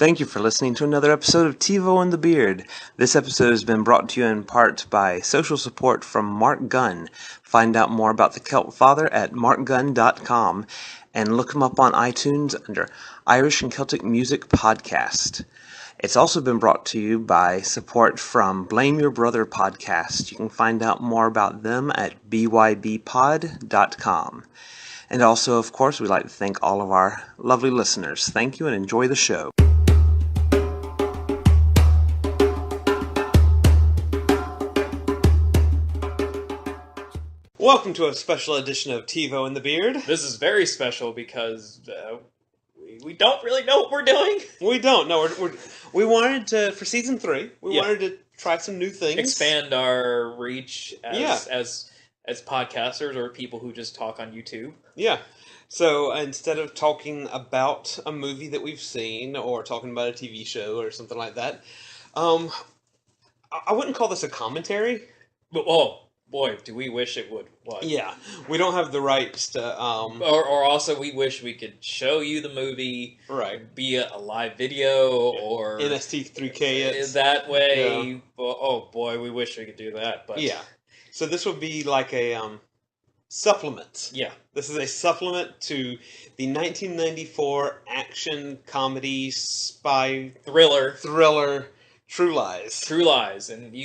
Thank you for listening to another episode of TeeVo and the Beard. This episode has been brought to you in part by social support from Mark Gunn. Find out more about the Celt Father at markgunn.com and look him up on iTunes under Irish and Celtic Music Podcast. It's also been brought to you by support from Blame Your Brother Podcast. You can find out more about them at bybpod.com. And also, of course, we'd like to thank all of our lovely listeners. Thank you and enjoy the show. Welcome to a special edition of TeeVo and the Beard. This is very special because we don't really know what we're doing. We don't. No, we wanted to, for season 3, we wanted to try some new things. Expand our reach as podcasters or people who just talk on YouTube. Yeah. So instead of talking about a movie that we've seen or talking about a TV show or something like that, I wouldn't call this a commentary. But, oh, boy, do we wish it would. What? Yeah. We don't have the rights to... Or also, we wish we could show you the movie. Right. Via a live video or... NST3K. That way. Yeah. Oh, boy, we wish we could do that. But yeah. So this would be like a supplement. Yeah. This is a supplement to the 1994 action comedy spy... Thriller. True Lies. True Lies. And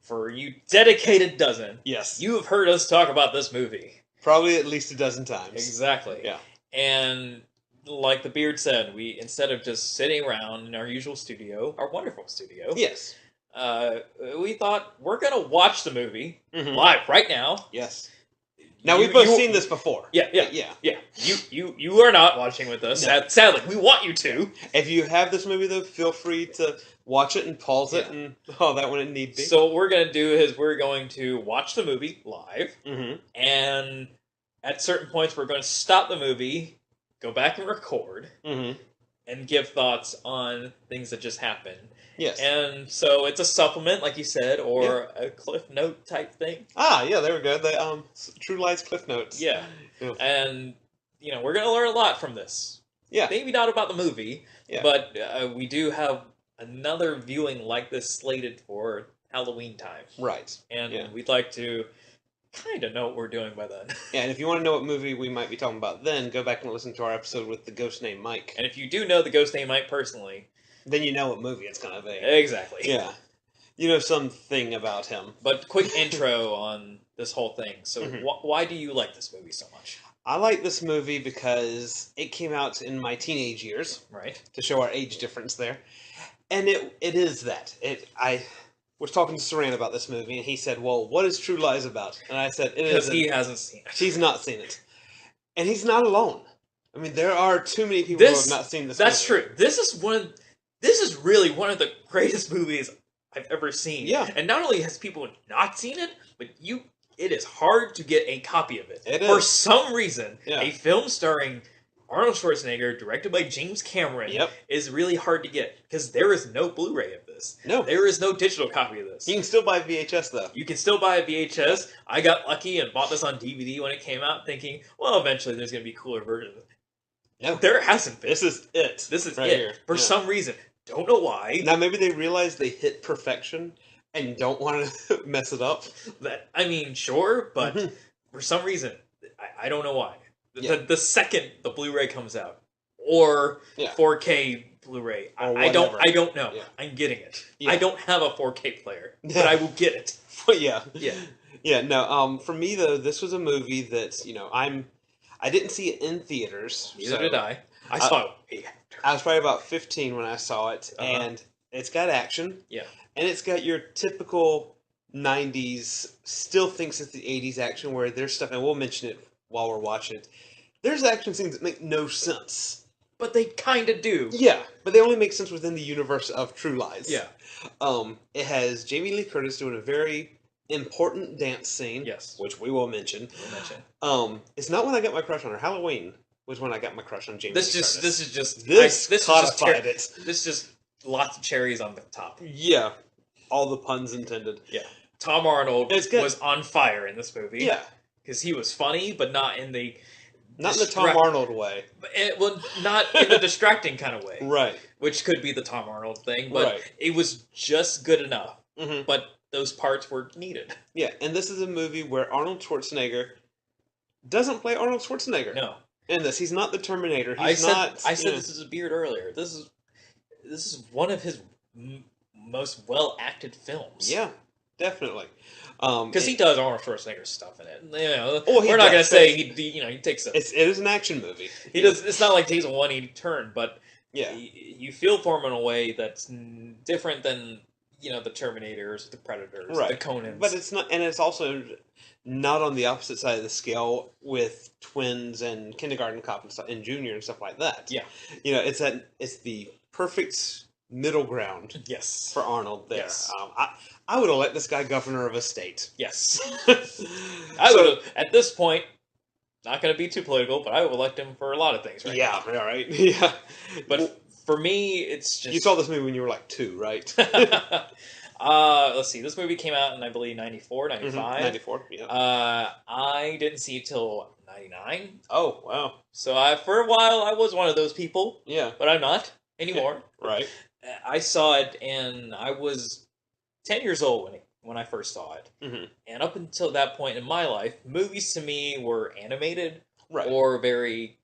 for you dedicated dozen, yes, you have heard us talk about this movie. Probably at least a dozen times. Exactly. Yeah. And like the Beard said, we, instead of just sitting around in our usual studio, our wonderful studio, yes, we thought we're going to watch the movie live right now. Yes. Now, we've both seen this before. Yeah. You are not watching with us. No. Sadly, we want you to. If you have this movie, though, feel free to watch it and pause it and all that when it need be. So what we're going to do is we're going to watch the movie live, and at certain points we're going to stop the movie, go back and record, and give thoughts on things that just happened. Yes. And so it's a supplement, like you said, or a Cliff Note type thing. Ah, yeah, there we go. The True Lies Cliff Notes. Yeah. And, we're going to learn a lot from this. Yeah. Maybe not about the movie, but we do have another viewing like this slated for Halloween time. Right. And we'd like to kind of know what we're doing by then. Yeah, and if you want to know what movie we might be talking about then, go back and listen to our episode with the ghost named Mike. And if you do know the ghost named Mike personally... then you know what movie it's going to be. Exactly. Yeah. You know something about him. But quick intro on this whole thing. So why do you like this movie so much? I like this movie because it came out in my teenage years. Right. To show our age difference there. And it is that. I was talking to Saran about this movie, and he said, well, what is True Lies about? And I said, it is. Because he hasn't seen it. He's not seen it. And he's not alone. I mean, there are too many people who have not seen this movie. That's true. This is really one of the greatest movies I've ever seen. Yeah. And not only has people not seen it, but it is hard to get a copy of it. It is. For some reason, a film starring Arnold Schwarzenegger, directed by James Cameron, is really hard to get. Because there is no Blu-ray of this. No. There is no digital copy of this. You can still buy VHS, though. You can still buy a VHS. I got lucky and bought this on DVD when it came out, thinking, well, eventually there's going to be a cooler version of it. No. There hasn't been. This is it. This is right it. Here. For some reason. Don't know why. Now, maybe they realize they hit perfection and don't want to mess it up. Sure, but for some reason, I don't know why. The second the Blu-ray comes out, or 4K Blu-ray, I don't know. Yeah. I'm getting it. Yeah. I don't have a 4K player, but I will get it. No. For me though, this was a movie that I didn't see it in theaters. Neither did I. I saw it. I was probably about 15 when I saw it, and it's got action. Yeah. And it's got your typical 90s, still thinks it's the 80s action, where there's stuff, and we'll mention it while we're watching it. There's action scenes that make no sense. But they kind of do. Yeah, but they only make sense within the universe of True Lies. Yeah. It has Jamie Lee Curtis doing a very important dance scene. Yes. Which we will mention. It's not when I got my crush on her. Halloween was when I got my crush on Jamie Lee Curtis. This codified it. This just lots of cherries on the top. Yeah. All the puns intended. Yeah. Tom Arnold was on fire in this movie. Yeah. Because he was funny, but not in the Not in the Tom Arnold way. Well, not in the distracting kind of way. Right. Which could be the Tom Arnold thing, but it was just good enough. Mm-hmm. But those parts were needed. Yeah, and this is a movie where Arnold Schwarzenegger doesn't play Arnold Schwarzenegger. No. In this, he's not the Terminator. I said this is a beard earlier. This is one of his most well-acted films. Yeah, definitely. Because he does Arnold Schwarzenegger stuff in it. We're not going to say he takes a... It is an action movie. He does. It's not like takes a 180 turn, but yeah, you feel for him in a way that's different than the Terminators, the Predators, the Conans. But it's not, and it's also not on the opposite side of the scale with Twins and Kindergarten Cop and stuff, and Junior and stuff like that. Yeah, it's the perfect middle ground. Yes, for Arnold there. Yes. I would have let this guy governor of a state. Yes, I would have. At this point, not going to be too political, but I would elect him for a lot of things. Right? Yeah, all right. Yeah, but for me, it's just... You saw this movie when you were like 2, right? Let's see. This movie came out in, I believe, 94, 95. 94, yeah. I didn't see it till 99. Oh, wow. So for a while, I was one of those people. Yeah. But I'm not anymore. Right. I saw it, and I was 10 years old when I first saw it. Mm-hmm. And up until that point in my life, movies to me were animated right. or very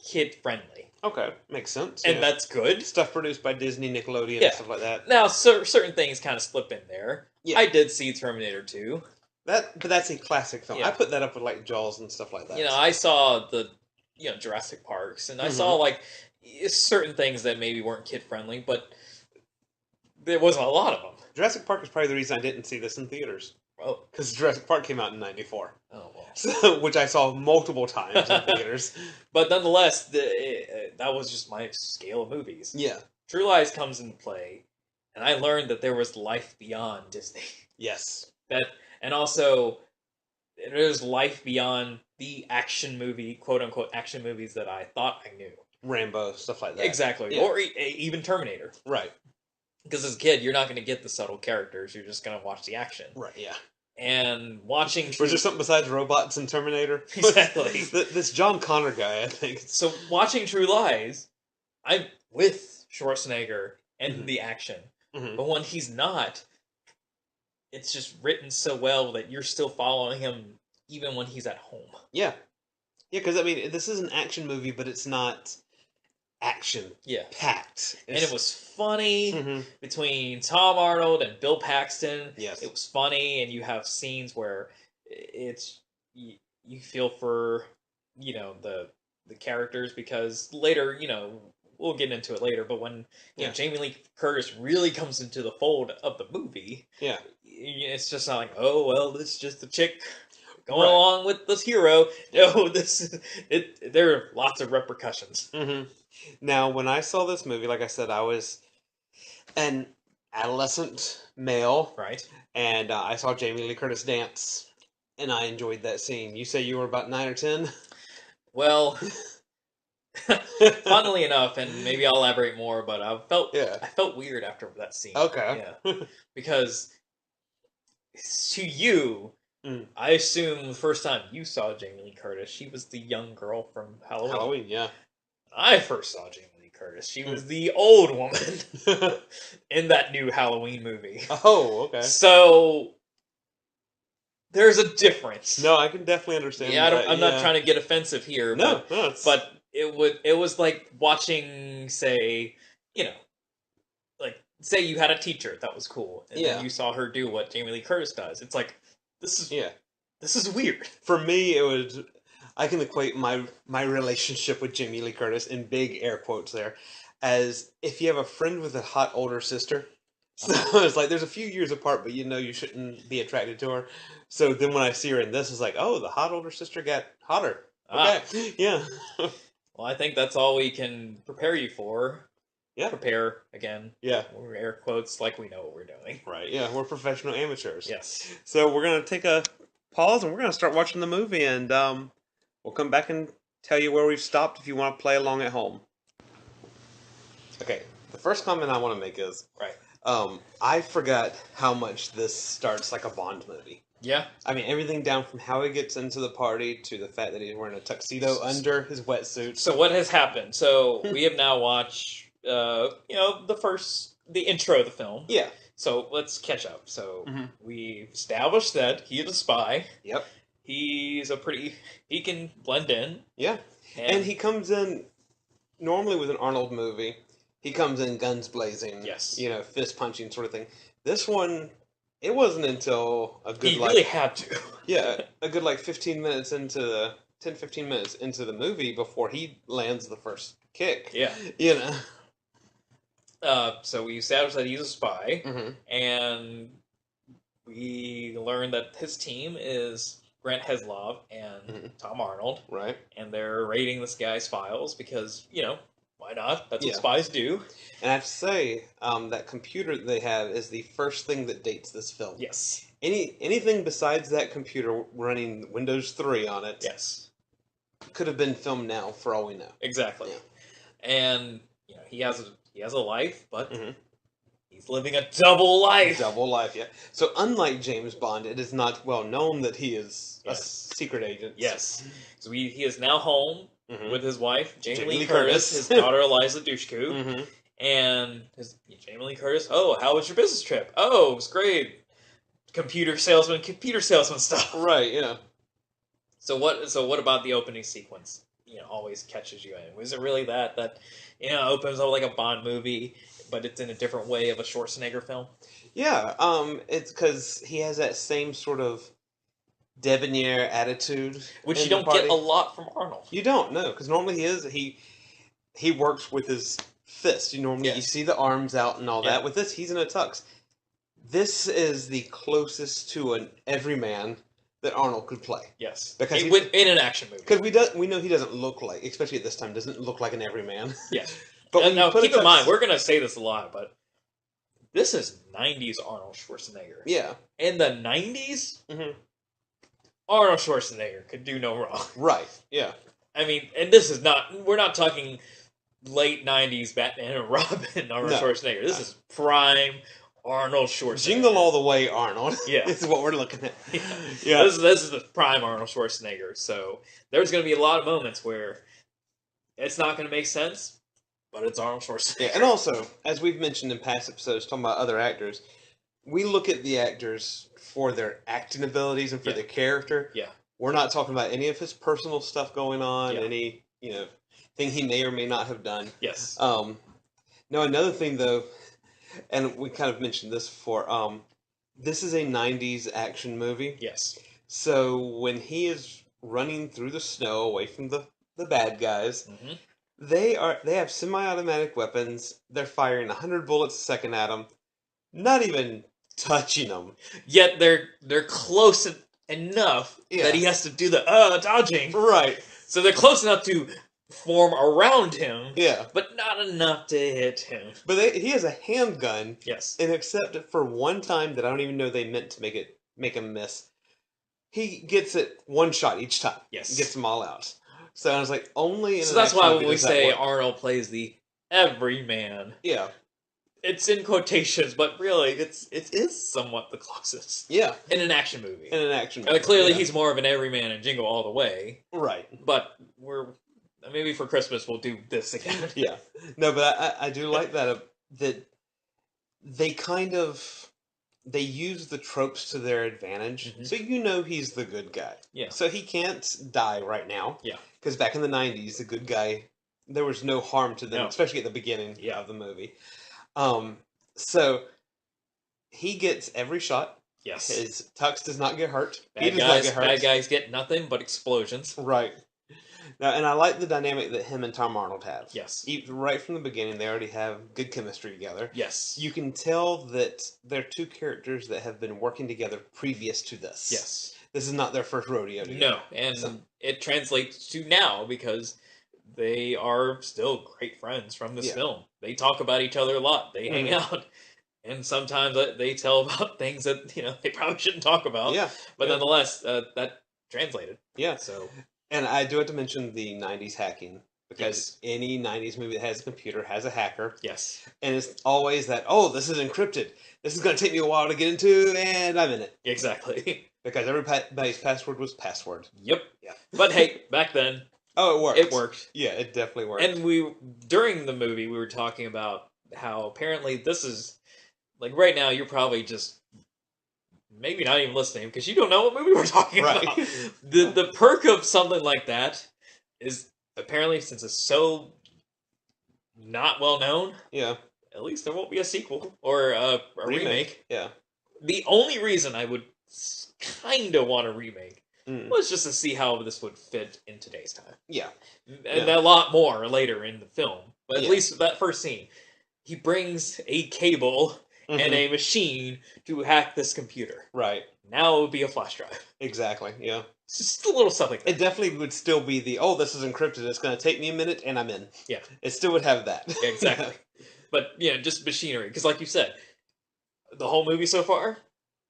kid-friendly. Okay, makes sense. And that's good. Stuff produced by Disney, Nickelodeon, and stuff like that. Now, certain things kind of slip in there. Yeah. I did see Terminator 2. But that's a classic film. Yeah. I put that up with like Jaws and stuff like that. I saw the Jurassic Parks, and I saw like certain things that maybe weren't kid-friendly, but there wasn't a lot of them. Jurassic Park is probably the reason I didn't see this in theaters. Oh. Because Jurassic Park came out in 94. Oh, well. So, which I saw multiple times in theaters. But nonetheless, that was just my scale of movies. Yeah. True Lies comes into play, and I learned that there was life beyond Disney. Yes. And also, there's life beyond the action movie, quote-unquote action movies that I thought I knew. Rambo, stuff like that. Exactly. Yeah. Or even Terminator. Right. Because as a kid, you're not going to get the subtle characters. You're just going to watch the action. Right, yeah. And watching... Was there something besides robots in Terminator? Exactly. This John Connor guy, I think. So watching True Lies, I'm with Schwarzenegger and the action. Mm-hmm. But when he's not, it's just written so well that you're still following him even when he's at home. Yeah. Yeah, because, I mean, this is an action movie, but it's not... action-packed. And it was funny between Tom Arnold and Bill Paxton. Yes. It was funny, and you have scenes where it's you feel for the characters, because later we'll get into it later, but when Jamie Lee Curtis really comes into the fold of the movie, it's just not like, oh well, this is just the chick going along with this hero. No, there are lots of repercussions. Mm-hmm. Now, when I saw this movie, like I said, I was an adolescent male. Right. And I saw Jamie Lee Curtis dance, and I enjoyed that scene. You say you were about 9 or 10? Well, funnily enough, and maybe I'll elaborate more, but I felt weird after that scene. Okay. Yeah. Because to you... I assume the first time you saw Jamie Lee Curtis, she was the young girl from Halloween. Halloween, yeah. I first saw Jamie Lee Curtis. She was the old woman in that new Halloween movie. Oh, okay. So there's a difference. No, I can definitely understand. Yeah, I'm not trying to get offensive here. No, but it was like watching, say, like say you had a teacher that was cool, and then you saw her do what Jamie Lee Curtis does. It's like, this is weird. For me, I can equate my relationship with Jamie Lee Curtis, in big air quotes there, as if you have a friend with a hot older sister. So it's like, there's a few years apart, but you shouldn't be attracted to her. So then when I see her in this, it's like, oh, the hot older sister got hotter. Okay, yeah. Well, I think that's all we can prepare you for. Yeah. Prepare, again. Yeah. We're air quotes like we know what we're doing. Right, yeah. We're professional amateurs. Yes. So we're going to take a pause, and we're going to start watching the movie, and we'll come back and tell you where we've stopped if you want to play along at home. Okay. The first comment I want to make is... Right. I forgot how much this starts like a Bond movie. Yeah. I mean, everything down from how he gets into the party to the fact that he's wearing a tuxedo under his wetsuit. So what has happened? So we have now watched, the intro of the film. Yeah. So let's catch up. So we established that he is a spy. Yep. He can blend in. Yeah. And he comes in, normally with an Arnold movie, he comes in guns blazing. Yes. Fist punching sort of thing. This one, it wasn't until a good, he really had to. Yeah, a good 15 minutes into the 10-15 minutes into the movie before he lands the first kick. Yeah. So we established that he's a spy, and we learned that his team is Grant Heslov and Tom Arnold. Right. And they're raiding this guy's files because, why not? That's what spies do. And I have to say, that computer that they have is the first thing that dates this film. Yes. Anything besides that computer running Windows 3 on it. Yes. Could have been filmed now, for all we know. Exactly. Yeah. And he has a life, but he's living a double life. Double life, yeah. So unlike James Bond, it is not well known that he is a secret agent. Yes. So he is now home with his wife, Jamie Lee Curtis, his daughter Eliza Dushku, and Jamie Lee Curtis. Oh, how was your business trip? Oh, it was great. Computer salesman stuff. Right, yeah. So what about the opening sequence? Always catches you in. Was it really that opens up like a Bond movie, but it's in a different way of a Schwarzenegger film? Yeah, it's because he has that same sort of debonair attitude, which you don't get a lot from Arnold. You don't, no, because normally he works with his fist. You see the arms out and all that. With this, he's in a tux. This is the closest to an everyman that Arnold could play. Yes, because in an action movie. Because we know he doesn't look like, especially at this time, doesn't look like an everyman. Yes, but now keep in mind, we're gonna say this a lot, but this is '90s Arnold Schwarzenegger. Yeah, in the '90s, Arnold Schwarzenegger could do no wrong. Right. Yeah. I mean, and this is not. We're not talking late '90s Batman and Robin Arnold Schwarzenegger. This is prime Arnold Schwarzenegger. Jingle all the way, Arnold. Yeah. This is what we're looking at. Yeah. This is the prime Arnold Schwarzenegger. So there's going to be a lot of moments where it's not going to make sense, but it's Arnold Schwarzenegger. Yeah, and also, as we've mentioned in past episodes, talking about other actors, we look at the actors for their acting abilities and for their character. Yeah. We're not talking about any of his personal stuff going on, any, thing he may or may not have done. Yes. Now, another thing, though, and we kind of mentioned this before, this is a 90s action movie. Yes. So when he is running through the snow away from the bad guys, they have semi-automatic weapons. They're firing 100 bullets a second at them, not even touching them. Yet they're close enough that he has to do the dodging. Right. So they're close enough to form around him. Yeah. But not enough to hit him. But he has a handgun. Yes. And except for one time that I don't even know they meant to make him miss, he gets it one shot each time. Yes. Gets them all out. So I was like, only in So an that's action why movie when we does that say work. Arnold plays the everyman. Yeah. It's in quotations, but really, it is somewhat the closest. Yeah. In an action movie. In an action movie. Clearly, he's more of an everyman in Jingle All the Way. Right. But maybe for Christmas we'll do this again. Yeah. No, but I do like that they kind of they use the tropes to their advantage. So he's the good guy. Yeah. So he can't die right now. Yeah. Because back in the 90s, the good guy, there was no harm to them, especially at the beginning of the movie. So he gets every shot. Yes. His tux does not get hurt. He does not get hurt. Bad guys get nothing but explosions. Right. Now, and I like the dynamic that him and Tom Arnold have. Yes. Right from the beginning, they already have good chemistry together. Yes. You can tell that they're two characters that have been working together previous to this. Yes. This is not their first rodeo together. No, and it translates to now because they are still great friends from this film. They talk about each other a lot. They hang out. And sometimes they tell about things that, they probably shouldn't talk about. Yeah. But nonetheless, that translated. Yeah. So. And I do have to mention the 90s hacking. Because any 90s movie that has a computer has a hacker. Yes. And it's always that, this is encrypted. This is going to take me a while to get into, and I'm in it. Exactly. Because everybody's password was password. Yep. Yeah. But hey, back then... Oh, it worked. It worked. Yeah, it definitely worked. And during the movie, we were talking about how apparently this is... Like, right now, you're probably just... Maybe not even listening, because you don't know what movie we're talking about. The perk of something like that is, apparently, since it's so not well known... Yeah. At least there won't be a sequel or a remake. Yeah. The only reason I would kind of want a remake was just to see how this would fit in today's time. Yeah. And a lot more later in the film. But at least that first scene. He brings a cable and a machine to hack this computer. Right. Now it would be a flash drive. Exactly, yeah. It's just a little stuff like that. It definitely would still be this is encrypted, it's going to take me a minute, and I'm in. Yeah. It still would have that. Yeah, exactly. But, just machinery. Because like you said, the whole movie so far,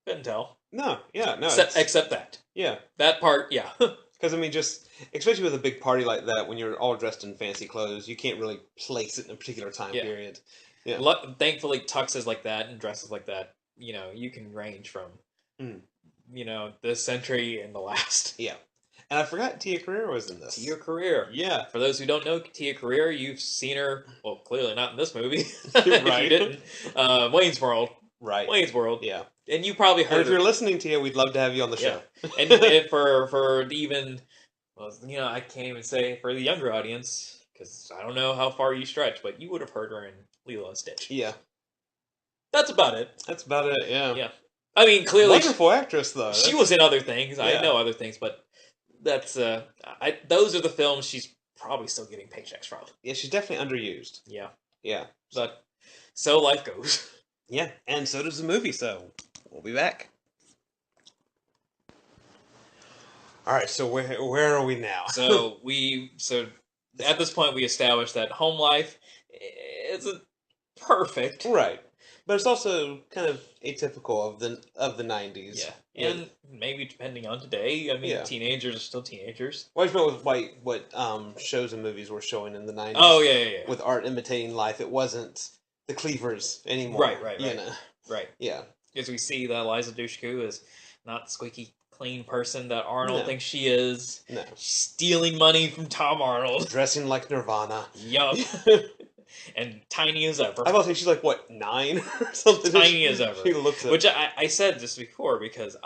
couldn't tell. No, yeah, no. Except that. Yeah. That part, yeah. Because, I mean, just, especially with a big party like that, when you're all dressed in fancy clothes, you can't really place it in a particular time period. Yeah. Thankfully, tuxes like that and dresses like that, you can range from, this century and the last. Yeah. And I forgot Tia Carrere was in this. Tia Carrere. Yeah. For those who don't know Tia Carrere, you've seen her, well, clearly not in this movie. Right. You didn't. Wayne's World. Right. Wayne's World. Yeah. And you probably heard And if you're listening, Tia, we'd love to have you on the show. And for even, well, I can't even say for the younger audience, because I don't know how far you stretch, but you would have heard her in Lilo and Stitch. Yeah. That's about it. That's about it, yeah. Yeah. I mean, clearly... Wonderful actress, though. She was in other things. I know other things, but that's... those are the films she's probably still getting paychecks from. Yeah, she's definitely underused. Yeah. Yeah. But so life goes. Yeah, and so does the movie, so we'll be back. Alright, so where are we now? So at this point we established that home life isn't perfect. Right. But it's also kind of atypical of the 90s. Yeah. And maybe depending on today, I mean, teenagers are still teenagers. Well, I just meant with what shows and movies were showing in the 90s. Oh, yeah. With art imitating life, it wasn't the Cleavers anymore. Right. Right. Yeah. Because we see that Eliza Dushku is not the squeaky clean person that Arnold thinks she is. No. She's stealing money from Tom Arnold. Dressing like Nirvana. Yup. And tiny as ever. I was about to say, she's like, what, 9 or something? Tiny as ever. She looks Which I said this before because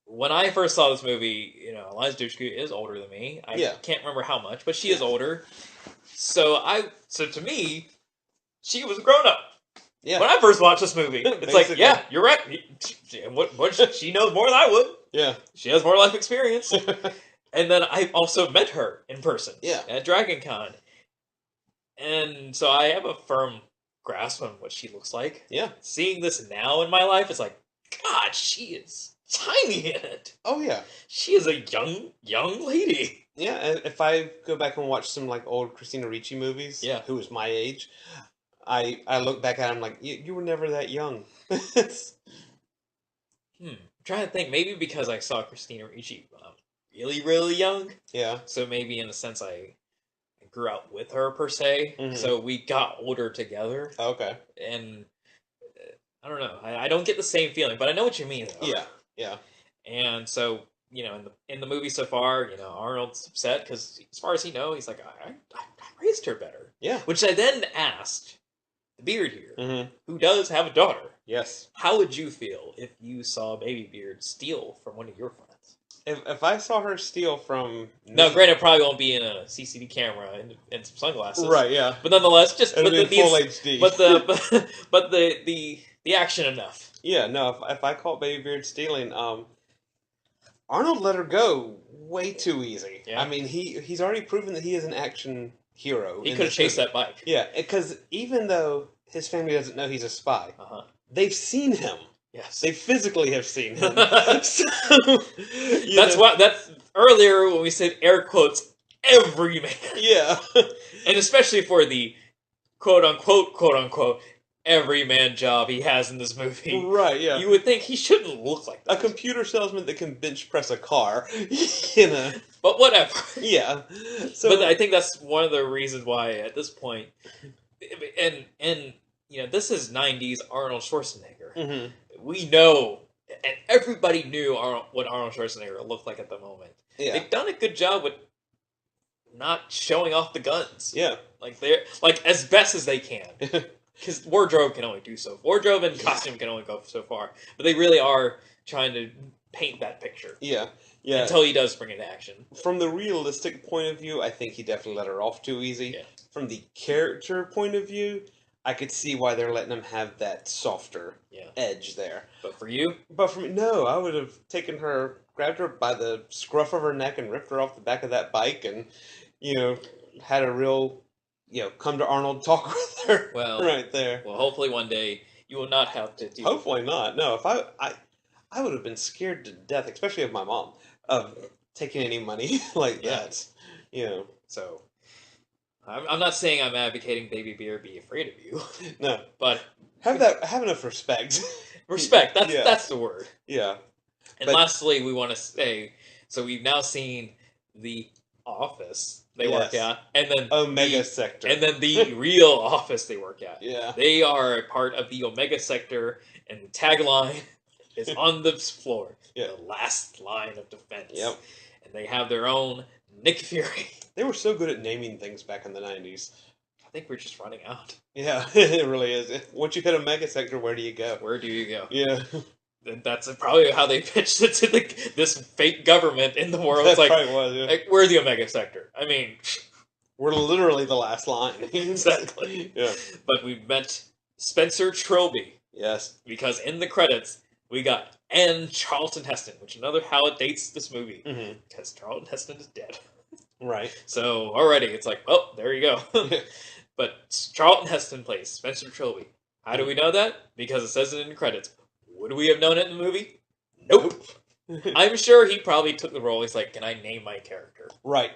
when I first saw this movie, Eliza Dushku is older than me. I can't remember how much, but she is older. So to me, she was a grown up. Yeah. When I first watched this movie, it's like, yeah, you're right. She knows more than I would. Yeah. She has more life experience. And then I also met her in person. Yeah. At Dragon Con. And so I have a firm grasp on what she looks like. Yeah. Seeing this now in my life, it's like, God, she is tiny in it. Oh, yeah. She is a young lady. Yeah, and if I go back and watch some, old Christina Ricci movies, who was my age, I look back at him like, you were never that young. I'm trying to think. Maybe because I saw Christina Ricci really, really young. Yeah. So maybe in a sense I grew out with her, per se. Mm-hmm. So we got older together. Okay. And I don't know. I don't get the same feeling, but I know what you mean, though. Yeah. And so, in the movie so far, Arnold's upset because as far as he knows, he's like, I raised her better. Yeah. Which I then asked the Beard here, who does have a daughter. Yes. How would you feel if you saw Baby Beard steal from one of your friends? If I saw her steal from... Now, granted, probably won't be in a CCD camera and some sunglasses. Right, yeah. But nonetheless, just... It'll be in full HD. But the action enough. Yeah, no, if I caught Baby Beard stealing, Arnold let her go way too easy. Yeah. I mean, he's already proven that he is an action hero. He could have chased that bike. Yeah, because even though his family doesn't know he's a spy, they've seen him. Yes. They physically have seen him. That's earlier when we said air quotes, every man. Yeah. And especially for the quote unquote, every man job he has in this movie. Right, yeah. You would think he shouldn't look like that. A computer salesman that can bench press a car. But whatever. Yeah. But I think that's one of the reasons why at this point, and this is 90s Arnold Schwarzenegger. Mm-hmm. We know and everybody knew what Arnold Schwarzenegger looked like at the moment. Yeah. They've done a good job with not showing off the guns. Yeah. Like they're as best as they can. Because wardrobe can only do so. Wardrobe and costume can only go so far. But they really are trying to paint that picture. Yeah. Yeah. Until he does bring it to action. From the realistic point of view, I think he definitely let her off too easy. Yeah. From the character point of view, I could see why they're letting him have that softer edge there. But for you? But for me, no. I would have taken her, grabbed her by the scruff of her neck and ripped her off the back of that bike and, had a real, come to Arnold talk with her right there. Well, hopefully one day you will not have to do Hopefully not. No, if I would have been scared to death, especially of my mom, of taking any money like that. So, I'm not saying I'm advocating Baby Beer be afraid of you. No. But have enough respect. Respect, that's the word. Yeah. And lastly, we want to say, so we've now seen the office they work at, and then Omega Sector. And then the real office they work at. Yeah. They are a part of the Omega Sector, and the tagline is on the floor. Yeah. The last line of defense. Yep. And they have their own Nick Fury. They were so good at naming things back in the 90s. I think we're just running out. Yeah, it really is. Once you hit Omega Sector, where do you go? Where do you go? Yeah. That's probably how they pitched it to this fake government in the world. That probably was, yeah. Like, we're the Omega Sector. I mean... We're literally the last line. Exactly. Yeah. But we met Spencer Trilby. Yes. Because in the credits, we got and Charlton Heston, which another how it dates this movie. Because Charlton Heston is dead. Right. So already it's like, oh, there you go. But Charlton Heston plays Spencer Trilby. How do we know that? Because it says it in the credits. Would we have known it in the movie? Nope. I'm sure he probably took the role. He's like, can I name my character? Right.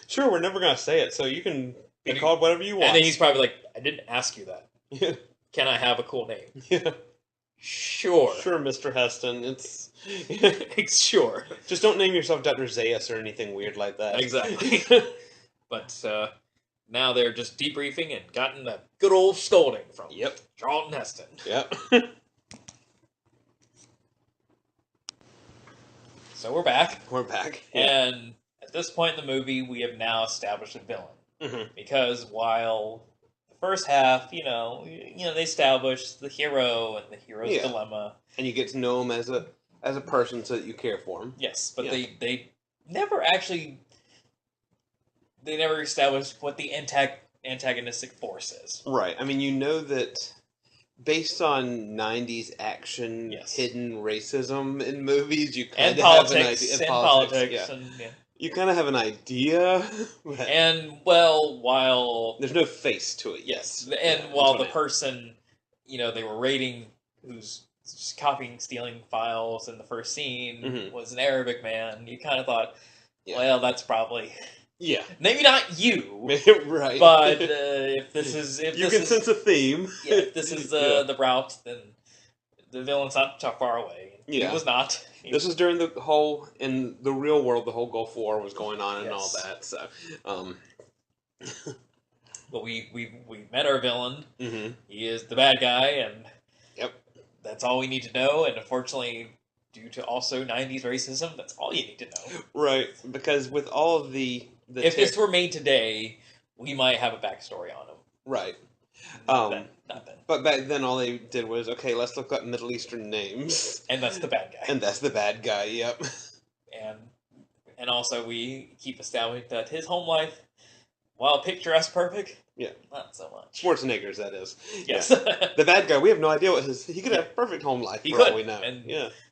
Sure, we're never going to say it, so you can be called whatever you want. And then he's probably like, I didn't ask you that. Yeah. Can I have a cool name? Yeah. Sure. Sure, Mr. Heston. It's sure. Just don't name yourself Dr. Zaius or anything weird like that. Exactly. But now they're just debriefing and gotten a good old scolding from Charlton Heston. Yep. So we're back. We're back. And at this point in the movie, we have now established a villain. Because while the first half, they establish the hero and the hero's dilemma. And you get to know him as a person so that you care for him. Yes, but they never actually... They never established what the antagonistic force is. Right. I mean, you know that... Based on 90s action, hidden racism in movies, you kind of have an idea. And politics. And, you kind of have an idea. And, well, while... There's no face to it yet. Yes. And while the person, they were raiding, who's just copying, stealing files in the first scene, was an Arabic man, you kind of thought, well, that's probably... Yeah. Maybe not you. Right. But if this is... you can sense a theme. Yeah, if this is the route, then the villain's not too far away. Yeah. He was not. This was during the whole... In the real world, the whole Gulf War was going on and all that, so... But we met our villain. He is the bad guy, and... That's all we need to know, and unfortunately... Due to also 90s racism, that's all you need to know. Right, because with all of the if this were made today, we might have a backstory on him. Right. Not then. But back then, all they did was, okay, let's look up Middle Eastern names. And that's the bad guy. And that's the bad guy, yep. And also, we keep establishing that his home life, while picturesque perfect, not so much. Schwarzenegger's, that is. Yes. Yeah. The bad guy, we have no idea what he could have perfect home life for all we know. And,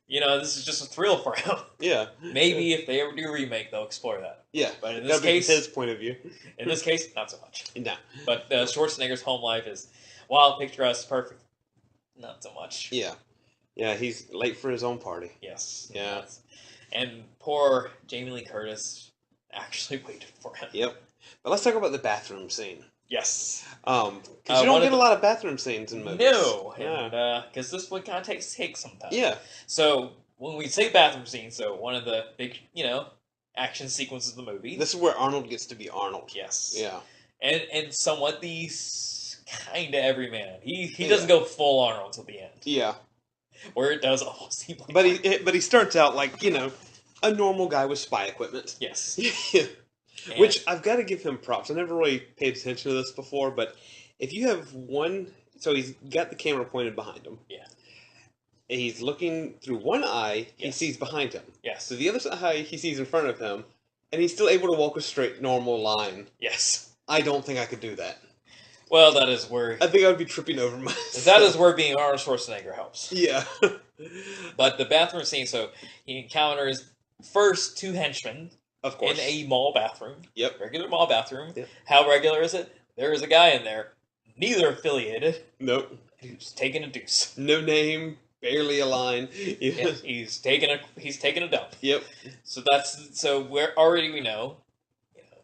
this is just a thrill for him. Yeah. Maybe if they ever do a remake, they'll explore that. Yeah. But in this case... his point of view. In this case, not so much. No. But Schwarzenegger's home life is, while picturesque perfect, not so much. Yeah. Yeah, he's late for his own party. Yes. Yeah. And poor Jamie Lee Curtis actually waited for him. Yep. But let's talk about the bathroom scene. Yes. Because you don't get a lot of bathroom scenes in movies. No. Yeah. Because this one kind of takes some time. Yeah. So, when we say bathroom scene, one of the big, action sequences of the movie. This is where Arnold gets to be Arnold. Yes. Yeah. And somewhat the kind of everyman. He doesn't go full Arnold till the end. Yeah. Where it does almost seem like But he starts out like, a normal guy with spy equipment. Yes. Which I've got to give him props. I never really paid attention to this before, but if you have one... So he's got the camera pointed behind him. Yeah. He's looking through one eye, he sees behind him. Yes. So the other eye he sees in front of him, and he's still able to walk a straight, normal line. Yes. I don't think I could do that. Well, that is where... I think I would be tripping over myself. That is where being Arnold Schwarzenegger helps. Yeah. But the bathroom scene, so he encounters first 2 henchmen. Of course. In a mall bathroom. Yep. Regular mall bathroom. Yep. How regular is it? There is a guy in there, neither affiliated. Nope. Who's taking a deuce. No name, barely a line. Yeah, he's taking a dump. Yep. So we know,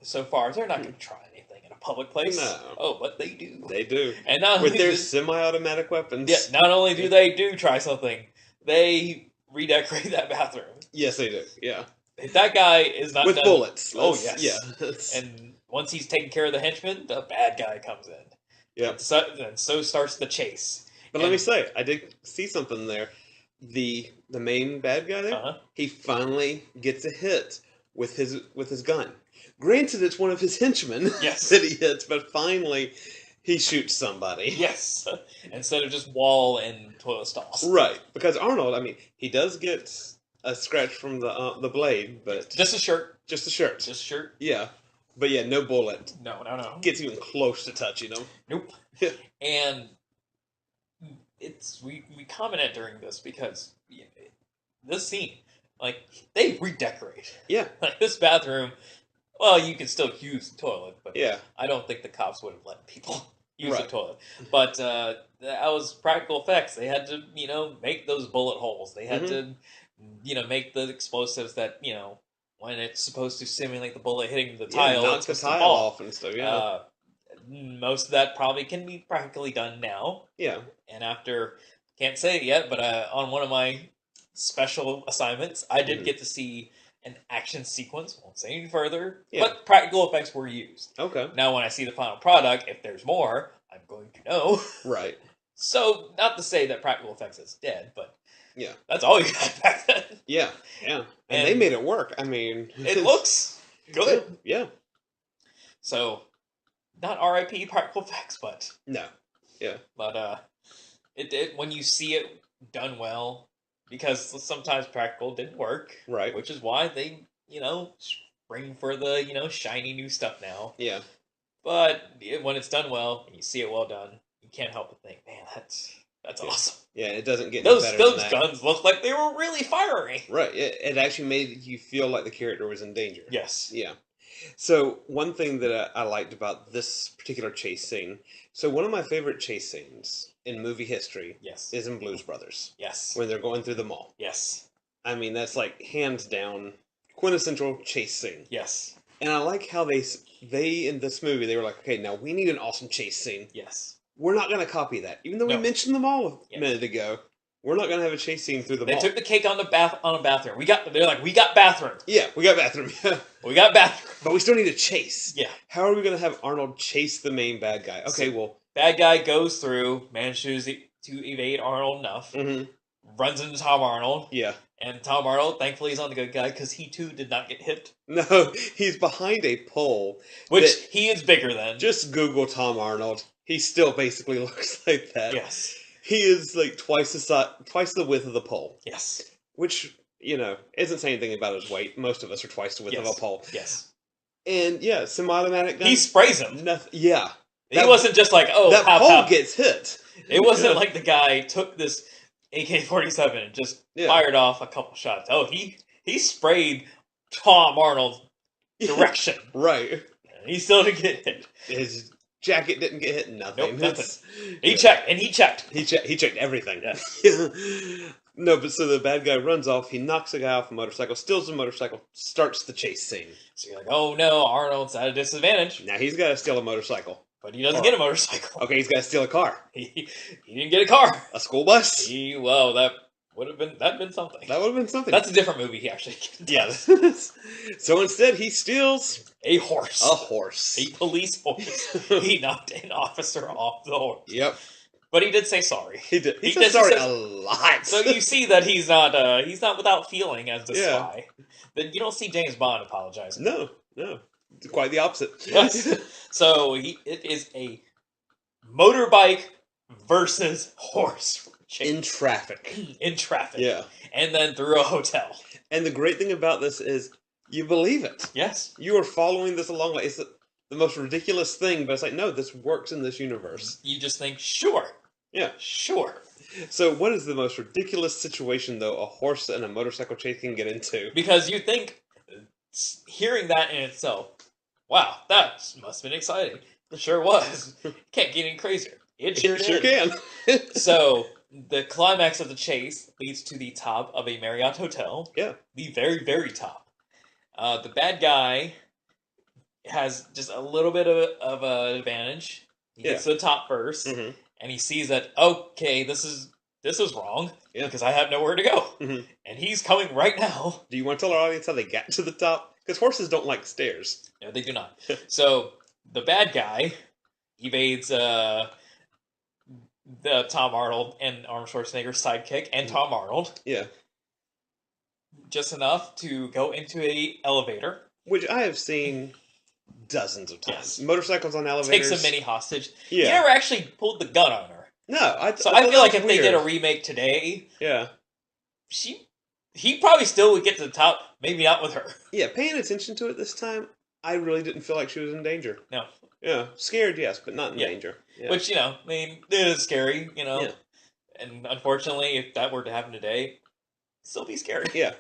so far they're not going to try anything in a public place. No. Oh, but they do. They do. And not with only their semi-automatic weapons. Yeah. Not only do they try something, they redecorate that bathroom. Yes, they do. Yeah. That guy is not with done. Bullets. Oh yes. Yeah. And once he's taken care of the henchman, the bad guy comes in. Yeah. And so starts the chase. But let me say, I did see something there. The main bad guy there, he finally gets a hit with his gun. Granted, it's one of his henchmen that he hits, but finally he shoots somebody. Yes, instead of just wall and toilet stalls. Right, because Arnold, I mean, he does get a scratch from the blade, but just a shirt. Just a shirt. Just a shirt. Yeah, but yeah, no bullet. No. Gets even close to touching him. Nope. And we commented during this because this scene, like, they redecorate. Yeah. Like, this bathroom, well, you can still use the toilet, but yeah. I don't think the cops would have let people use the toilet. But that was practical effects. They had to, make those bullet holes. They had to, make the explosives that, when it's supposed to simulate the bullet hitting the tile. Knock the tile off and stuff, yeah. Most of that probably can be practically done now. Yeah. And after, can't say it yet, but on one of my special assignments, I did get to see an action sequence. Won't say any further, but practical effects were used. Okay. Now, when I see the final product, if there's more, I'm going to know. Right. So, not to say that practical effects is dead, but yeah, that's all you had back then. Yeah. And they made it work. I mean, it looks good. Yeah. So, not R.I.P. practical effects, but no. Yeah. But it did when you see it done well. Because sometimes practical didn't work. Right. Which is why they, spring for the, shiny new stuff now. Yeah. But when it's done well, and you see it well done, you can't help but think, man, that's awesome. Yeah, it doesn't get any better those than that. guns look like they were really firing. Right. It actually made you feel like the character was in danger. Yes. Yeah. So, one thing that I liked about this particular chase scene, so one of my favorite chase scenes in movie history is in Blues Brothers. Yes. When they're going through the mall. Yes. I mean, that's like hands down quintessential chase scene. Yes. And I like how they in this movie, they were like, okay, now we need an awesome chase scene. Yes. We're not going to copy that. Even though we mentioned the mall a minute ago, we're not going to have a chase scene through the mall. They took the cake on a bathroom. They're like, we got bathroom. Yeah, we got bathroom. We got bathroom. But we still need a chase. Yeah. How are we going to have Arnold chase the main bad guy? Okay, well... Bad guy goes through, manages to evade Arnold enough, runs into Tom Arnold. Yeah. And Tom Arnold, thankfully, is on the good guy because he, too, did not get hit. No, he's behind a pole. Which he is bigger than. Just Google Tom Arnold. He still basically looks like that. Yes. He is like twice the width of the pole. Yes. Which, isn't saying anything about his weight. Most of us are twice the width of a pole. Yes. And, yeah, semi-automatic gun. He sprays him. Yeah. He wasn't just like, oh, that pole gets hit. It wasn't like the guy took this AK-47 and just fired off a couple shots. Oh, he sprayed Tom Arnold's direction. Right. And he still didn't get hit. His jacket didn't get hit. Nothing. Nope, nothing. He checked. He checked everything. Yeah. No, but so the bad guy runs off. He knocks a guy off a motorcycle, steals the motorcycle, starts the chase scene. So you're like, oh no, Arnold's at a disadvantage. Now he's got to steal a motorcycle. But he doesn't get a motorcycle. Okay, he's got to steal a car. He didn't get a car. A school bus? That would have been something. That would have been something. That's a different movie he actually does. Yeah. So instead he steals a horse. A horse. A police horse. He knocked an officer off the horse. Yep. But he did say sorry. He did. He said sorry a lot. So you see that he's not without feeling as the spy. But you don't see James Bond apologizing. No. It's quite the opposite. Yes. So it is a motorbike versus horse chase. In traffic. In traffic. Yeah. And then through a hotel. And the great thing about this is you believe it. Yes. You are following this along. Like, it's the most ridiculous thing, but it's like, no, this works in this universe. You just think, sure. Yeah. Sure. So what is the most ridiculous situation, though, a horse and a motorcycle chase can get into? Because you think, hearing that in itself, wow, that must have been exciting. It sure was. Can't get any crazier. It sure can. So, the climax of the chase leads to the top of a Marriott hotel. Yeah. The very, very top. The bad guy has just a little bit of an advantage. He gets to the top first, and he sees that, okay, this is wrong, because I have nowhere to go. And he's coming right now. Do you want to tell our audience how they got to the top? Because horses don't like stairs. No, they do not. So, the bad guy evades the Tom Arnold and Arnold Schwarzenegger's sidekick, and Tom Arnold. Yeah. Just enough to go into a elevator. Which I have seen dozens of times. Yes. Motorcycles on elevators. Takes a mini hostage. Yeah. He never actually pulled the gun on her. No, I feel like if they did a remake today, yeah, he probably still would get to the top. Maybe not with her. Yeah, paying attention to it this time, I really didn't feel like she was in danger. No. Yeah, scared, yes, but not in danger. Yeah. Which, I mean, it is scary, Yeah. And unfortunately, if that were to happen today, it'd still be scary. Yeah.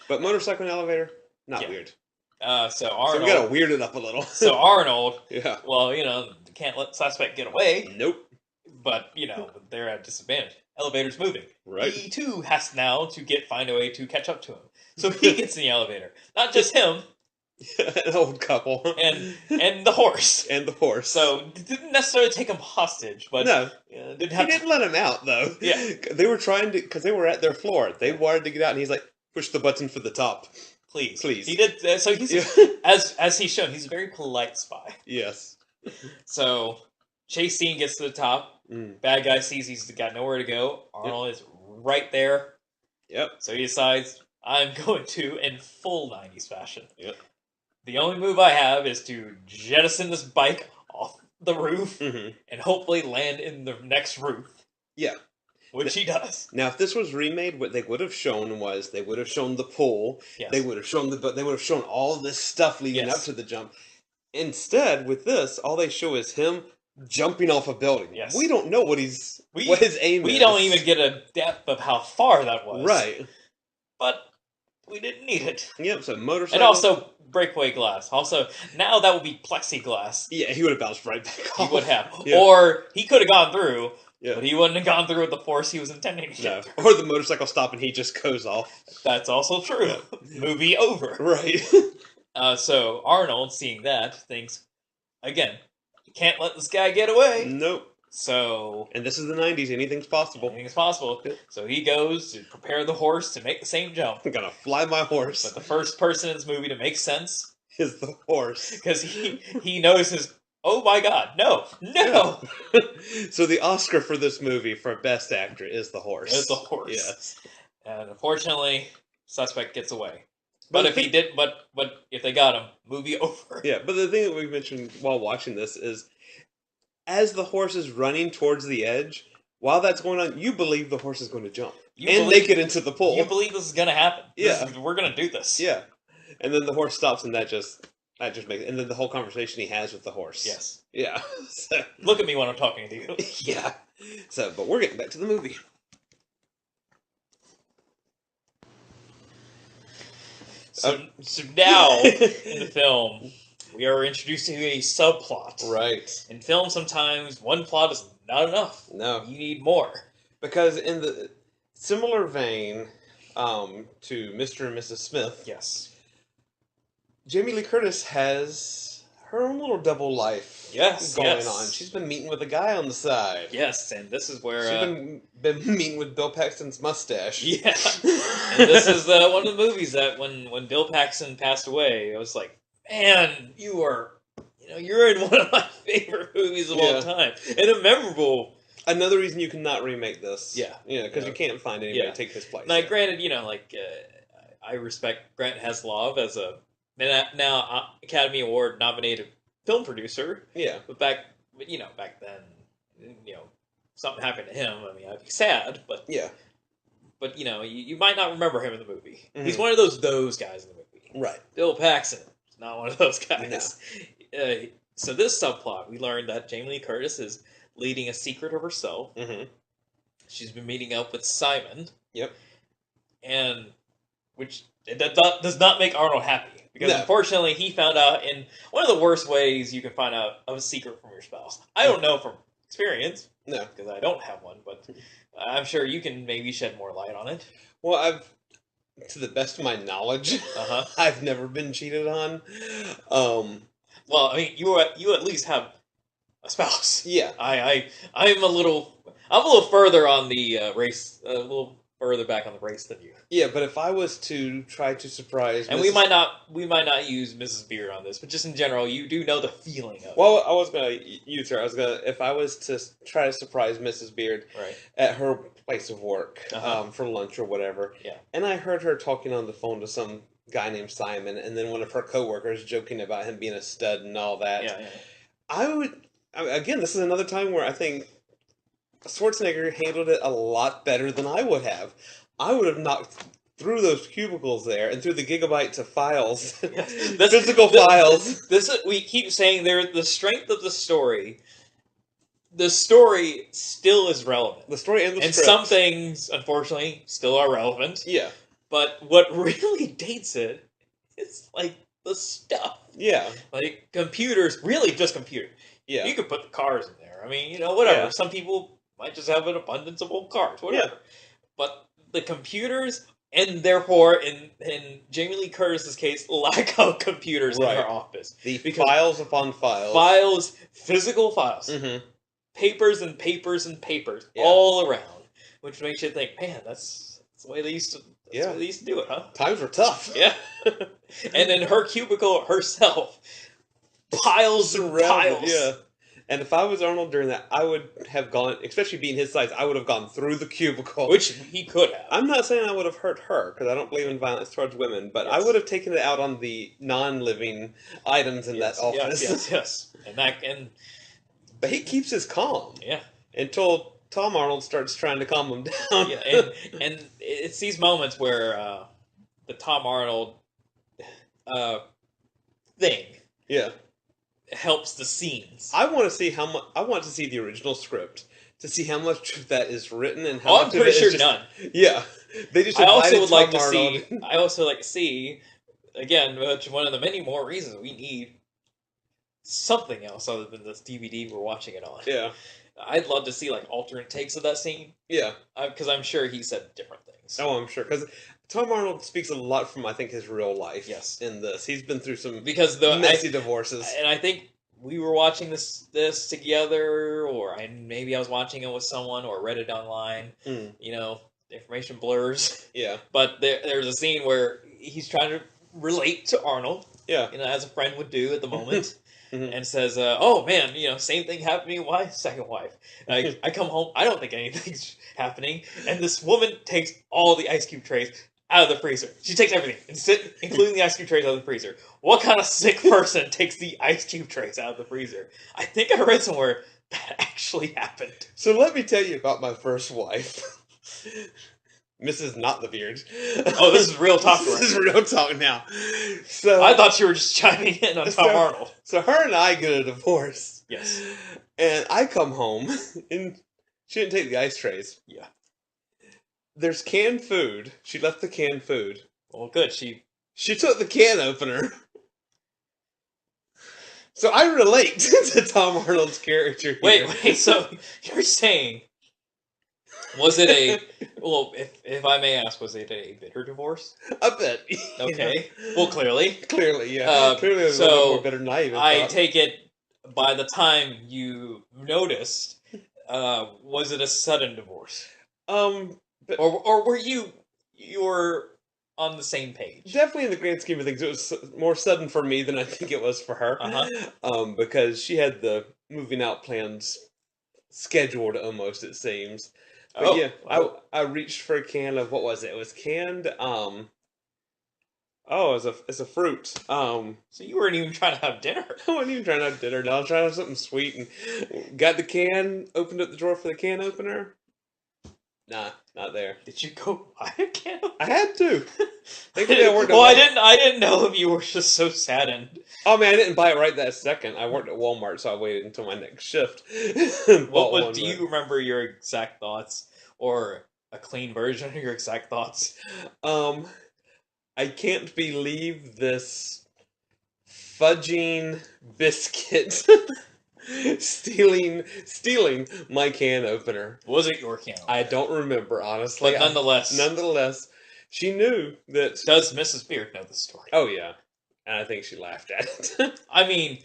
But motorcycle and elevator, not weird. So Arnold... So we gotta weird it up a little. So Arnold... Yeah. Well, can't let the suspect get away. Nope. But, they're at a disadvantage. Elevator's moving. Right. He, too, has now to find a way to catch up to him. So he gets in the elevator. Not just him. An old couple. And the horse. And the horse. So, didn't necessarily take him hostage, but... No. He didn't let him out, though. Yeah. They were trying to... Because they were at their floor. They wanted to get out, and he's like, push the button for the top. Please. He did... So he's... As he's shown, he's a very polite spy. Yes. So, chase scene gets to the top. Bad guy sees he's got nowhere to go. Arnold is right there. Yep. So he decides, I'm going to, in full 90s fashion. Yep. The only move I have is to jettison this bike off the roof and hopefully land in the next roof. Yeah. Which he does. Now, if this was remade, what they would have shown was they would have shown the pool. Yes. They would have shown they would have shown all this stuff leading up to the jump. Instead, with this, all they show is him jumping off a building. Yes. We don't know what his aim is. We don't even get a depth of how far that was. Right. But we didn't need it. Yep, so motorcycle. And also breakaway glass. Also, now that would be plexiglass. Yeah, he would have bounced right back off. He would have. Yeah. Or he could have gone through, yeah. But he wouldn't have gone through with the force he was intending to get through. Or the motorcycle stop and he just goes off. That's also true. Yeah. Movie over. Right. So Arnold, seeing that, thinks, again, you can't let this guy get away. Nope. So... And this is the 90s. Anything's possible. Anything's possible. Yeah. So he goes to prepare the horse to make the same jump. I'm gonna fly my horse. But the first person in this movie to make sense... is the horse. Because he notices, oh my god, no! So the Oscar for this movie for Best Actor is the horse. It's the horse. Yes. And unfortunately, suspect gets away. But if he did, but if they got him, movie over. Yeah, but the thing that we mentioned while watching this is, as the horse is running towards the edge, while that's going on, you believe the horse is going to jump make it into the pool. You believe this is going to happen. Yeah, we're going to do this. Yeah, and then the horse stops, and that just makes, and then the whole conversation he has with the horse. Yes. Yeah. So, look at me when I'm talking to you. Yeah. So, but we're getting back to the movie. So now, in the film, we are introduced to a subplot. Right. In film, sometimes one plot is not enough. No. You need more. Because in the similar vein to Mr. and Mrs. Smith, yes, Jamie Lee Curtis has her own little double life going on. She's been meeting with a guy on the side. Yes, and this is where... She's been meeting with Bill Paxton's mustache. Yeah. And this is one of the movies that when Bill Paxton passed away, I was like, man, you're in one of my favorite movies of all time. And a memorable Another reason you cannot remake this. Yeah. Yeah, because you can't find anybody to take his place. Now, granted, I respect Grant Heslov as a now Academy Award nominated film producer. Yeah. But back then, something happened to him. I mean, I'd be sad, but yeah. But you might not remember him in the movie. Mm-hmm. He's one of those guys in the movie. Right. Bill Paxton is not one of those guys. No. So this subplot, we learned that Jamie Lee Curtis is leading a secret of herself. Mm-hmm. She's been meeting up with Simon. Yep. And which does not make Arnold happy. Because unfortunately he found out in one of the worst ways you can find out of a secret from your spouse. I don't know from experience. No. Because I don't have one, but I'm sure you can maybe shed more light on it. Well, to the best of my knowledge, I've never been cheated on. Well, I mean, you at least have a spouse. Yeah. I'm a little further on the race, a little further back on the race than you. Yeah, but if I was to try to surprise, and we might not use Mrs. Beard on this, but just in general, you do know the feeling of it. Well, I was gonna use her. If I was to try to surprise Mrs. Beard at her place of work for lunch or whatever, and I heard her talking on the phone to some guy named Simon, and then one of her coworkers joking about him being a stud and all that. I would. Again, this is another time where I think Schwarzenegger handled it a lot better than I would have. I would have knocked through those cubicles there and through the gigabytes of files, physical files. We keep saying the strength of the story. The story still is relevant. The story and the script. Some things, unfortunately, still are relevant. Yeah. But what really dates it is like the stuff. Yeah. Like computers, really just computers. Yeah. You could put the cars in there. I mean, whatever. Yeah. Some people might just have an abundance of old cars, whatever. Yeah. But the computers, and therefore, in Jamie Lee Curtis's case, lack of computers in her office. Files upon files. Files, physical files. Mm-hmm. Papers and papers and papers all around. Which makes you think, man, that's the way they used to do it, huh? Times were tough. Yeah. And then her cubicle herself, piles and piles. Yeah. And if I was Arnold during that, I would have gone, especially being his size, I would have gone through the cubicle. Which he could have. I'm not saying I would have hurt her, because I don't believe in violence towards women, but I would have taken it out on the non-living items in that office. Yes. But he keeps his calm. Yeah. Until Tom Arnold starts trying to calm him down. Yeah, and it's these moments where the Tom Arnold thing helps the scenes. I want to see the original script to see how much of that is written and how much I'm pretty of it sure is just, none. Yeah. They just I also would like Arnold. to see again, which one of the many more reasons we need something else other than this DVD we're watching it on. Yeah. I'd love to see like alternate takes of that scene. Yeah. Because I'm sure he said different things. Oh, I'm sure. Because Tom Arnold speaks a lot from, I think, his real life. Yes. In this. He's been through some messy divorces. And I think we were watching this together, or maybe I was watching it with someone, or read it online. The information blurs. Yeah. But there's a scene where he's trying to relate to Arnold. Yeah. As a friend would do at the moment. And says, oh man, same thing happened to me with my second wife. I come home, I don't think anything's happening. And this woman takes all the ice cube trays out of the freezer. She takes everything, including the ice cube trays out of the freezer. What kind of sick person takes the ice cube trays out of the freezer? I think I read somewhere that actually happened. So let me tell you about my first wife. Mrs. Not the Beard. Oh, this is real talk. This is real talk now. So I thought you were just chiming in on Tom Arnold. So her and I get a divorce. Yes. And I come home, and she didn't take the ice trays. Yeah. There's canned food. She left the canned food. Well, good. She took the can opener. So I relate to Tom Arnold's character here. Wait. So you're saying... Was it if I may ask, was it a bitter divorce? A bit. Okay. Well, clearly. Clearly, yeah. Clearly it was a little more bitter than I even thought. Take it, by the time you noticed, was it a sudden divorce? Or were you were on the same page? Definitely in the grand scheme of things, it was more sudden for me than I think it was for her. Because she had the moving out plans scheduled almost, it seems. But yeah, I reached for a can of, what was it? It was canned, it's a fruit. So you weren't even trying to have dinner. I wasn't even trying to have dinner. No, I was trying to have something sweet, and got the can, opened up the drawer for the can opener. Nah, not there. Did you go buy a can opener? I had to. Thankfully, I worked at I didn't know if you were just so saddened. Oh man, I didn't buy it right that second. I worked at Walmart, so I waited until my next shift. Do you remember your exact thoughts, or a clean version of your exact thoughts? I can't believe this fudging biscuit stealing my can opener. Was it your can opener? I don't remember, honestly. But nonetheless, she knew that. Does Mrs. Beard know the story? Oh yeah, and I think she laughed at it. I mean,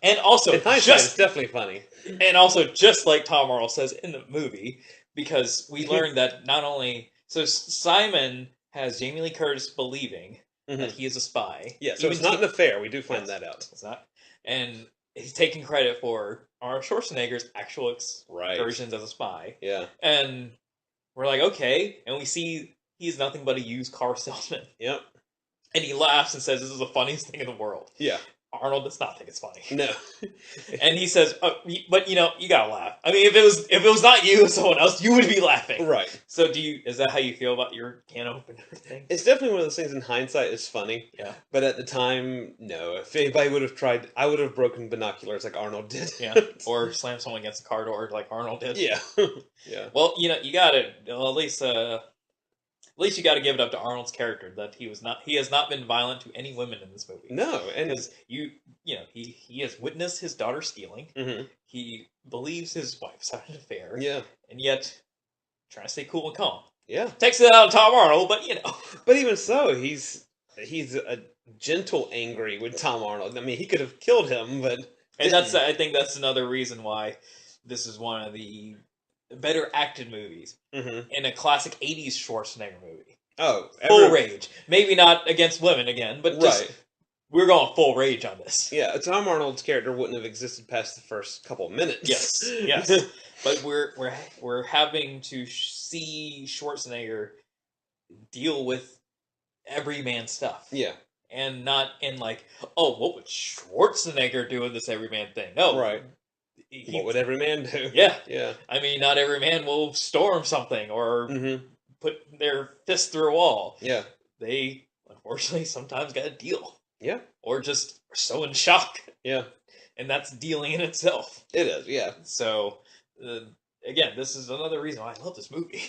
and also in hindsight, it's definitely funny. And also, just like Tom Arnold says in the movie, because we learned that not only Simon has Jamie Lee Curtis believing that he is a spy. Yeah, so it's not an affair. We do find that out. It's not, and he's taking credit for Arnold Schwarzenegger's actual versions as a spy. Yeah, and we're like, okay, and we see he's nothing but a used car salesman. Yep. And he laughs and says, "This is the funniest thing in the world." Yeah. Arnold does not think it's funny. No. And he says, "But you gotta laugh. I mean, if it was not you or someone else, you would be laughing." Right. So is that how you feel about your can opener thing? It's definitely one of those things. In hindsight, is funny. Yeah. But at the time, no. If anybody would have tried, I would have broken binoculars like Arnold did. Yeah. Or slammed someone against the car door like Arnold did. Yeah. Yeah. Well, you gotta at least you got to give it up to Arnold's character that he has not been violent to any women in this movie. No, and because he has witnessed his daughter stealing. Mm-hmm. He believes his wife's having an affair. Yeah, and yet trying to stay cool and calm. Yeah, takes it out of Tom Arnold, but But even so, he's a gentle angry with Tom Arnold. I mean, he could have killed him, but I think that's another reason why this is one of the better acted movies in a classic 80s Schwarzenegger movie. Oh, full rage. Maybe not against women again, but just we're going full rage on this. Yeah, Tom Arnold's character wouldn't have existed past the first couple of minutes. Yes. But we're having to see Schwarzenegger deal with everyman stuff. Yeah. And not in like, oh, what would Schwarzenegger do in this everyman thing? No. Right. What would every man do? Yeah. Yeah. I mean, not every man will storm something or put their fist through a wall. Yeah. They, unfortunately, sometimes got to deal. Yeah. Or just are so in shock. Yeah. And that's dealing in itself. It is, yeah. So, again, this is another reason why I love this movie.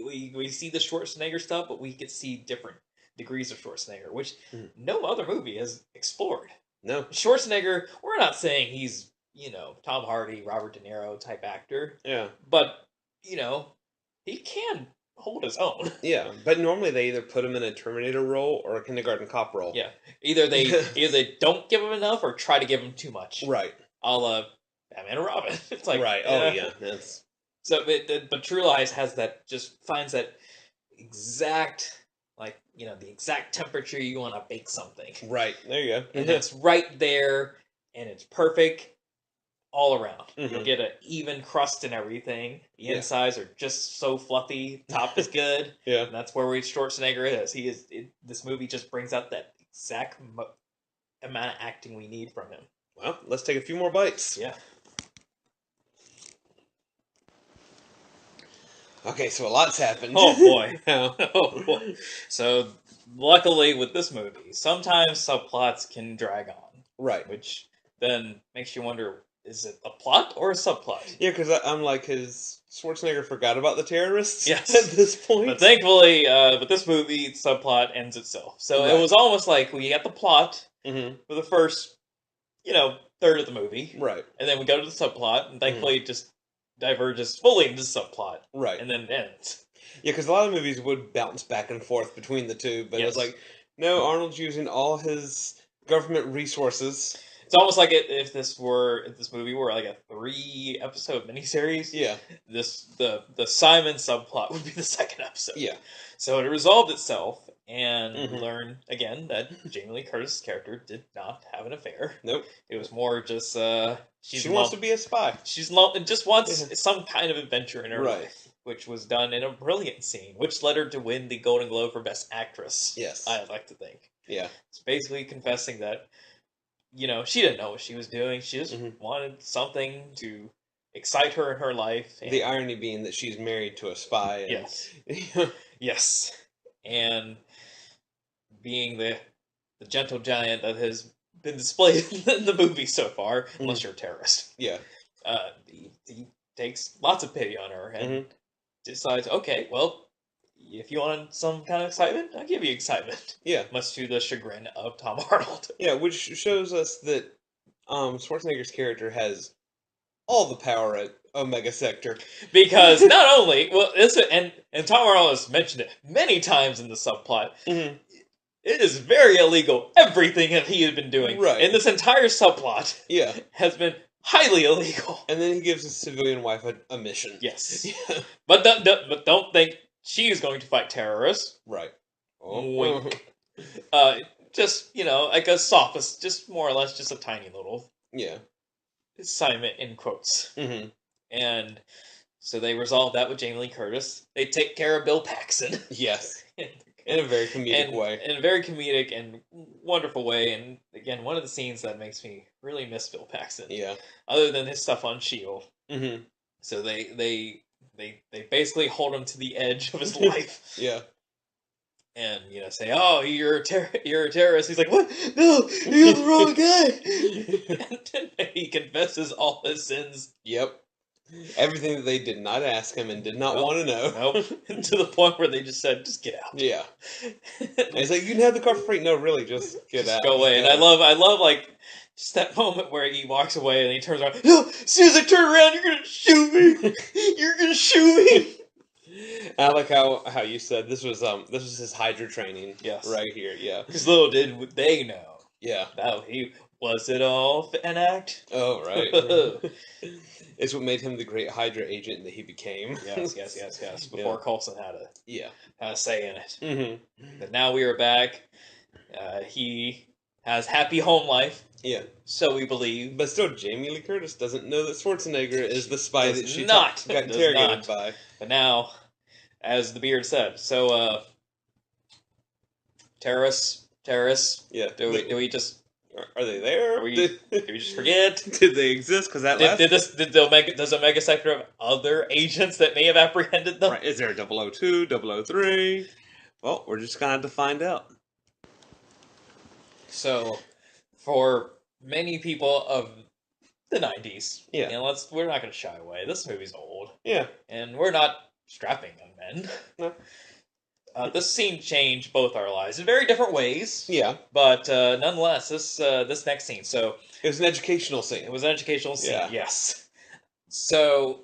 We see the Schwarzenegger stuff, but we get to see different degrees of Schwarzenegger, which no other movie has explored. No. Schwarzenegger, we're not saying he's, Tom Hardy, Robert De Niro type actor. Yeah. But, he can hold his own. Yeah, but normally they either put him in a Terminator role or a kindergarten cop role. Yeah. Either they don't give him enough or try to give him too much. Right. A la Batman and Robin. It's like, right. Oh, yeah. That's... So, but True Lies finds that exact, the exact temperature you want to bake something. Right. There you go. And it's right there, and it's perfect all around. You'll get an even crust and everything. The insides are just so fluffy. Top is good. Yeah. And that's where Schwarzenegger is. This movie just brings out that exact amount of acting we need from him. Well, let's take a few more bites. Yeah. Okay, so a lot's happened. Oh boy. Oh boy. So luckily with this movie, sometimes subplots can drag on. Right. Which then makes you wonder, is it a plot or a subplot? Yeah, because I'm like, Schwarzenegger forgot about the terrorists at this point? But thankfully, with this movie, subplot ends itself. So it was almost like we got the plot for the first, third of the movie. Right. And then we go to the subplot, and thankfully it just diverges fully into the subplot. Right. And then it ends. Yeah, because a lot of movies would bounce back and forth between the two, but it was like, no, Arnold's using all his government resources. It's almost like if this movie were like a 3-episode miniseries. Yeah. The Simon subplot would be the second episode. Yeah. So it resolved itself and learned again that Jamie Lee Curtis' character did not have an affair. Nope. It was more just She wants to be a spy. She's just wants some kind of adventure in her life, which was done in a brilliant scene, which led her to win the Golden Globe for Best Actress. Yes. I'd like to think. Yeah. It's basically confessing that, she didn't know what she was doing. She just wanted something to excite her in her life. The irony being that she's married to a spy. And... Yes. Yes. And being the gentle giant that has been displayed in the movie so far, unless you're a terrorist. Yeah. He takes lots of pity on her and decides, okay, well, if you want some kind of excitement, I'll give you excitement. Yeah. Much to the chagrin of Tom Arnold. Yeah, which shows us that Schwarzenegger's character has all the power at Omega Sector. Because not only, and Tom Arnold has mentioned it many times in the subplot, it is very illegal, everything that he had been doing. Right. And this entire subplot has been highly illegal. And then he gives his civilian wife a mission. Yes. But don't think she's going to fight terrorists. Right. Wink. Just, like a sophist, just more or less just a tiny little assignment in quotes. And so they resolve that with Jamie Lee Curtis. They take care of Bill Paxton. Yes. In a very comedic way. In a very comedic and wonderful way. And again, one of the scenes that makes me really miss Bill Paxton. Yeah. Other than his stuff on S.H.I.E.L.D. So they basically hold him to the edge of his life. Yeah. And, say, oh, you're a terrorist. He's like, what? No, you're the wrong guy. And then he confesses all his sins. Yep. Everything that they did not ask him and did not want to know. Nope. To the point where they just said, just get out. Yeah. And he's like, you can have the car for free. No, really, just get out. Go away. And I love, like, just that moment where he walks away and he turns around. No, as soon as I turn around, you're going to shoot me. You're going to shoot me. I like how you said this was his Hydra training. Yes. Right here, yeah. Because little did they know. Yeah. That was it all an act? Oh, right. It's what made him the great Hydra agent that he became. Yes. Before Coulson had a say in it. But now we are back. He has happy home life. Yeah. So we believe. But still, Jamie Lee Curtis doesn't know that Schwarzenegger is the spy that she got interrogated by. But now, as the beard said, so terrorists. Yeah. Do we just? Are they there? Do we just forget? Did they exist? Because does Omega Sector have other agents that may have apprehended them? Right. Is there a 002, 003? Well, we're just gonna have to find out. So, for many people of the 90s, we're not going to shy away. This movie's old. Yeah. And we're not strapping young men. No. This scene changed both our lives in very different ways. Yeah. But nonetheless, this next scene. So it was an educational scene. It was an educational scene. Yeah. Yes. So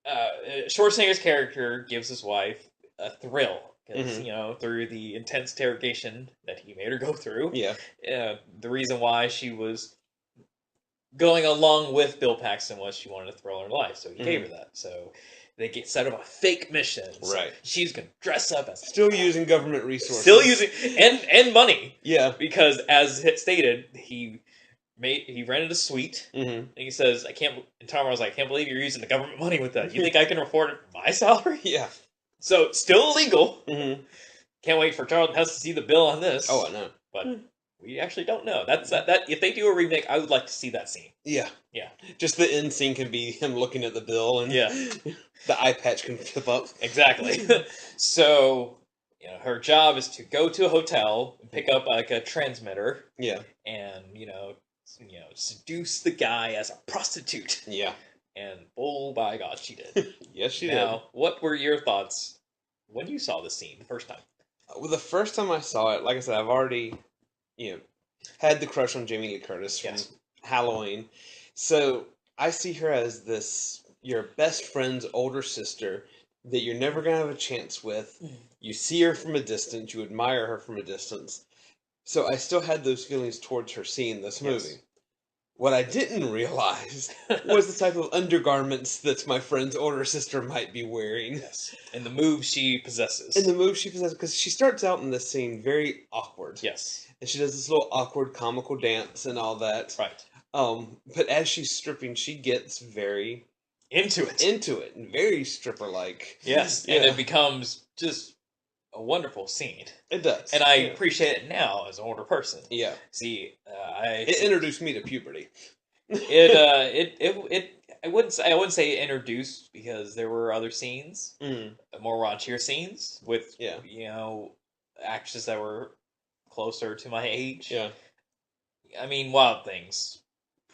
Schwarzenegger's character gives his wife a thrill because through the intense interrogation that he made her go through. Yeah. The reason why she was going along with Bill Paxton was she wanted a thrill in her life, so he gave her that. So they get set up a fake mission. Right. She's gonna dress up as still using government resources. Still using and money. Yeah. Because as it stated, he rented a suite and he says, and Tom was like, I can't believe you're using the government money with that. You think I can afford it for my salary? Yeah. So still illegal. Can't wait for Charlton Heston to see the bill on this. Oh, I know. But we actually don't know. That if they do a remake, I would like to see that scene. Yeah. Yeah. Just the end scene can be him looking at the bill and the eye patch can flip up. Exactly. So, her job is to go to a hotel and pick up like a transmitter. Yeah. And, seduce the guy as a prostitute. Yeah. And oh by God, she did. Yes, she did. Now, what were your thoughts when you saw the scene the first time? Well, the first time I saw it, like I said, I've already, had the crush on Jamie Lee Curtis from Halloween. So I see her as your best friend's older sister that you're never going to have a chance with. You see her from a distance. You admire her from a distance. So I still had those feelings towards her seeing this movie. What I didn't realize was the type of undergarments that my friend's older sister might be wearing. Yes. And the moves she possesses. Because she starts out in this scene very awkward. Yes. And she does this little awkward comical dance and all that. Right. But as she's stripping, she gets very into it, and very stripper-like. Yes, and it becomes just a wonderful scene. It does, and I appreciate it now as an older person. Yeah. See, it introduced me to puberty. I wouldn't say introduced, because there were other scenes, more raunchier scenes with actresses that were closer to my age. Yeah. I mean, Wild Things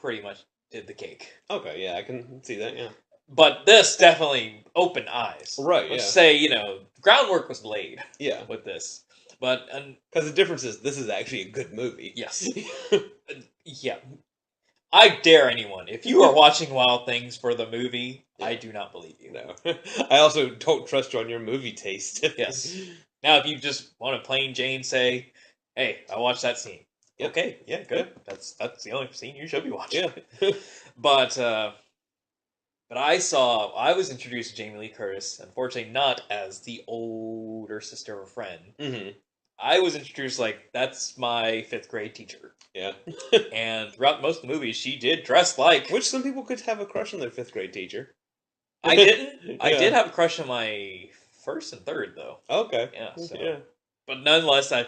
pretty much did the cake. Okay, yeah, I can see that, yeah. But this definitely opened eyes. Right, Let's say, groundwork was laid with this. But because the difference is, this is actually a good movie. Yes. Yeah. I dare anyone, if you are watching Wild Things for the movie, I do not believe you. No. I also don't trust you on your movie taste. Yes. Now, if you just want to plain Jane say, hey, I watched that scene. Yep. Okay, yeah, good. Yep. That's the only scene you should be watching. Yeah. But I was introduced to Jamie Lee Curtis, unfortunately not as the older sister of a friend. Mm-hmm. I was introduced that's my 5th grade teacher. Yeah. And throughout most of the movie, she did dress like... Which some people could have a crush on their 5th grade teacher. I didn't. I did have a crush on my 1st and 3rd, though. Okay. Yeah, so... Yeah. But nonetheless, I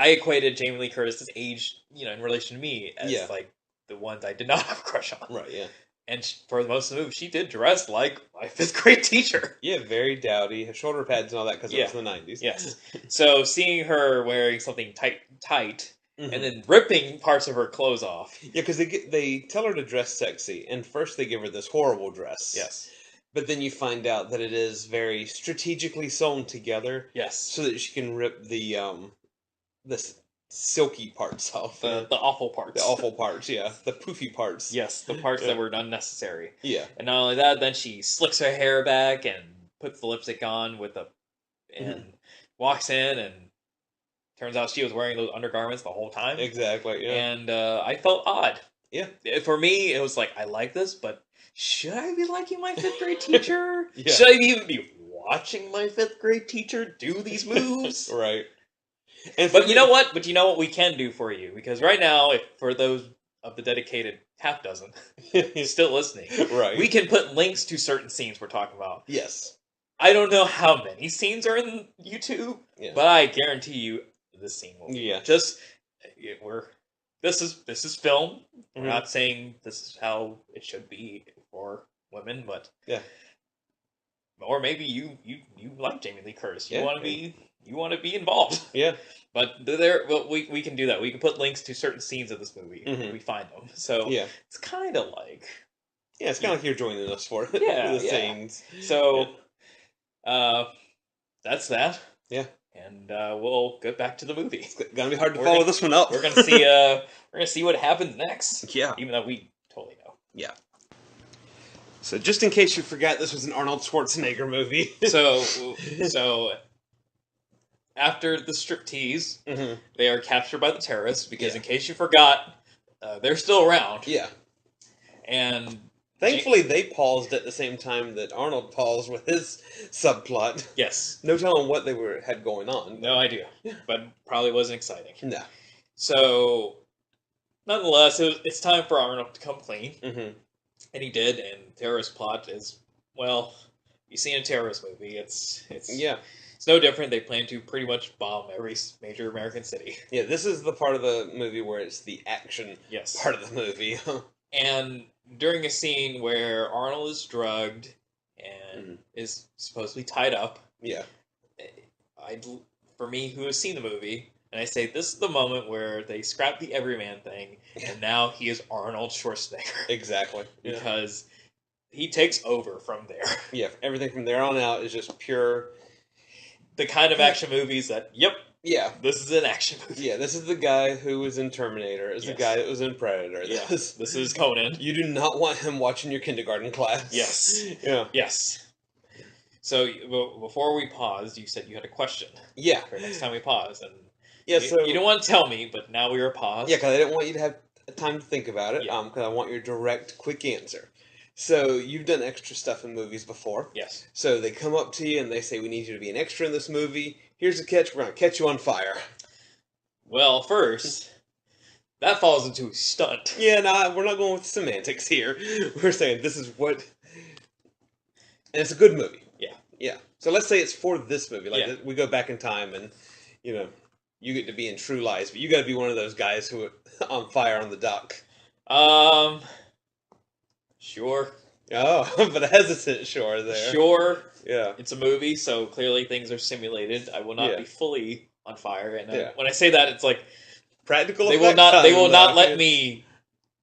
equated Jamie Lee Curtis's age, in relation to me, as the ones I did not have a crush on. Right, yeah. And for most of the movie, she did dress like my 5th grade teacher. Yeah, very dowdy. Her shoulder pads and all that, because it was the 90s. Yes. So seeing her wearing something tight, and then ripping parts of her clothes off. Yeah, because they tell her to dress sexy, and first they give her this horrible dress. Yes. But then you find out that it is very strategically sewn together. Yes. So that she can rip the silky parts off. The awful parts. The awful parts, yeah. The poofy parts. Yes, the parts that were unnecessary. Yeah. And not only that, then she slicks her hair back and puts the lipstick on and walks in, and turns out she was wearing those undergarments the whole time. Exactly, yeah. And I felt odd. Yeah. For me, it was like, I like this, but should I be liking my 5th grade teacher? Yeah. Should I even be watching my 5th grade teacher do these moves? Right. But you know what? But you know what we can do for you? Because right now, for those of the dedicated half dozen still listening, right, we can put links to certain scenes we're talking about. Yes. I don't know how many scenes are in YouTube, but I guarantee you this scene will. Yeah. Just this is film. We're not saying this is how it should be for women, but or maybe you like Jamie Lee Curtis. You want to be involved. Yeah. But we can do that. We can put links to certain scenes of this movie. We find them. So it's kind of like... Yeah, it's kind of like you're joining us for the scenes. So that's that. Yeah. And we'll get back to the movie. It's gonna be hard to follow this one up. We're gonna see what happens next. Yeah. Even though we totally know. Yeah. So just in case you forgot, this was an Arnold Schwarzenegger movie. So after the striptease, they are captured by the terrorists, because in case you forgot, they're still around. Yeah. And thankfully, they paused at the same time that Arnold paused with his subplot. Yes. No telling what they had going on. No idea. But probably wasn't exciting. No. So, nonetheless, it's time for Arnold to come clean. And he did, and terrorist plot is, well, you see in a terrorist movie, it's no different. They plan to pretty much bomb every major American city. Yeah, this is the part of the movie where it's the action part of the movie. And during a scene where Arnold is drugged and is supposedly tied up, for me, who has seen the movie, and I say this is the moment where they scrap the everyman thing, and now he is Arnold Schwarzenegger. Exactly. Because he takes over from there. Yeah, everything from there on out is just pure... The kind of action movies that, yeah, this is an action movie. Yeah, this is the guy who was in Terminator. It's the guy that was in Predator. Yes, this is Conan. You do not want him watching your kindergarten class. Yes. Yeah. Yes. So, before we paused, you said you had a question. Yeah. For next time we pause. And yeah, you didn't want to tell me, but now we are paused. Yeah, because I didn't want you to have time to think about it. Because I want your direct, quick answer. So, you've done extra stuff in movies before. Yes. So, they come up to you and they say, we need you to be an extra in this movie. Here's the catch. We're going to catch you on fire. Well, first, that falls into a stunt. Yeah, no, we're not going with semantics here. We're saying this is what... And it's a good movie. Yeah. Yeah. So let's say it's for this movie. Like, Yeah. we go back in time and, you know, you get to be in True Lies, but you got to be one of those guys who are on fire on the dock. Sure. Oh, but a hesitant sure there. Sure. Yeah. It's a movie, so clearly things are simulated. I will not Yeah. be fully on fire, and Yeah. when I say that, it's like Practical they effect will time, not though. let me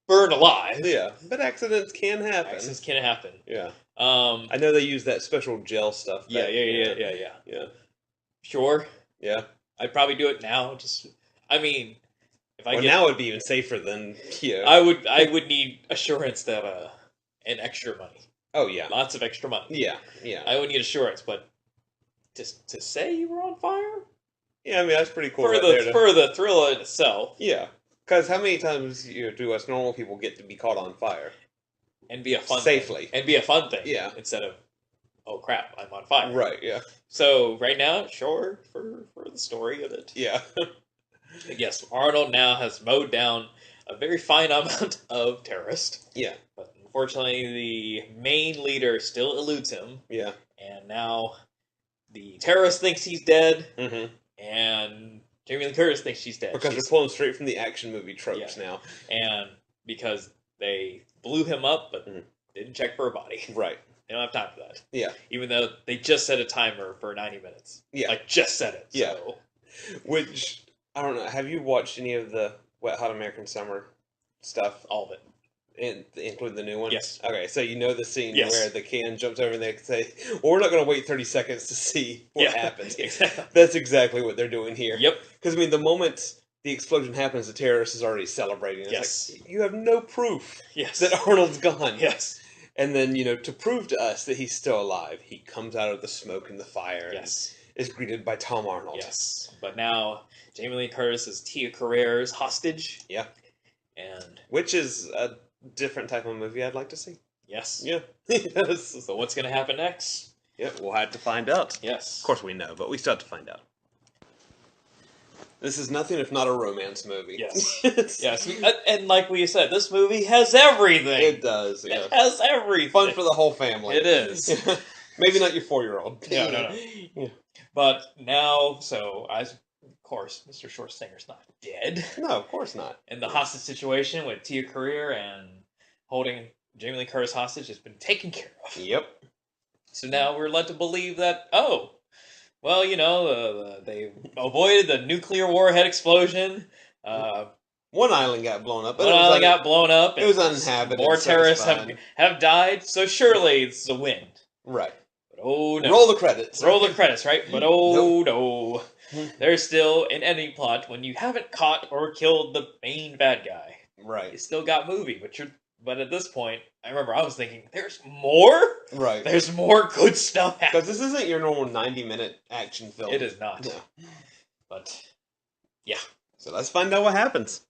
burn alive. Yeah, but accidents can happen. Accidents can happen. Yeah. I know they use that special gel stuff. Yeah. Sure. Yeah. I'd probably do it now. I mean, if I now it'd be even safer than I would need assurance that and extra money. Oh yeah. Lots of extra money. Yeah. I would need assurance, but just to say you were on fire? Yeah, I mean that's pretty cool. For the thrill in itself. Yeah. Because how many times do us normal people get to be caught on fire? And be a fun safely. Thing. And be a fun thing. Yeah. Instead of, oh crap, I'm on fire. Right, yeah. So right now, sure, for the story of it. Yeah. Yes, Arnold now has mowed down a very fine amount of terrorists. Yeah. But unfortunately, the main leader still eludes him. Yeah. And now the terrorist thinks he's dead. Mm-hmm. And Jamie Lee Curtis thinks she's dead. Because they're pulling straight from the action movie tropes now. And because they blew him up, but didn't check for a body. Right. They don't have time for that. Yeah. Even though they just set a timer for 90 minutes. Yeah. Like, just set it. Yeah. So. Which, I don't know, have you watched any of the Wet Hot American Summer stuff? All of it. Include the new one? Yes. Okay, so you know the scene Yes. where the can jumps over and they say, well, we're not going to wait 30 seconds to see what happens. Exactly. That's exactly what they're doing here. Yep. Because, I mean, the moment the explosion happens, the terrorist is already celebrating. It's Yes. like, you have no proof Yes. that Arnold's gone. Yes. And then, to prove to us that he's still alive, he comes out of the smoke and the fire. Yes. And is greeted by Tom Arnold. Yes. But now, Jamie Lee Curtis is Tia Carrere's hostage. Yeah. And... which is a different type of movie I'd like to see. Yes. Yeah. Yes. So what's going to happen next? Yeah, we'll have to find out. Yes. Of course we know, but we still have to find out. This is nothing if not a romance movie. Yes. Yes. And like we said, this movie has everything. It does, yeah. It has everything. Fun for the whole family. It is. Maybe not your 4-year-old. No. Yeah. But now, of course, Mr. Schwarzenegger's not dead. No, of course not. And the hostage situation with Tia Carrere and holding Jamie Lee Curtis hostage has been taken care of. Yep. So now we're led to believe that, they avoided the nuclear warhead explosion. One island got blown up. One island got blown up. It was uninhabited. More terrorists have died, so surely it's the wind. Right. But oh no. Roll the credits. Roll the credits, right? But oh nope. no. There's still an ending plot when you haven't caught or killed the main bad guy. Right. You still got movie, but at this point, I remember I was thinking, there's more? Right. There's more good stuff happening. Because this isn't your normal 90-minute action film. It is not. No. But, yeah. So let's find out what happens.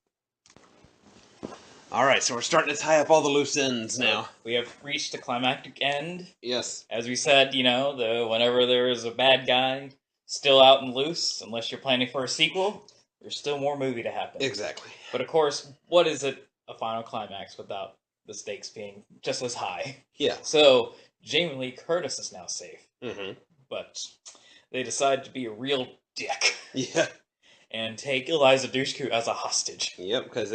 Alright, so we're starting to tie up all the loose ends now. We have reached the climactic end. Yes. As we said, whenever there is a bad guy still out and loose, unless you're planning for a sequel, there's still more movie to happen. Exactly. But of course, what is it, a final climax without the stakes being just as high? Yeah. So, Jamie Lee Curtis is now safe. Mm-hmm. But they decide to be a real dick. Yeah. And take Eliza Dushku as a hostage. Yep, because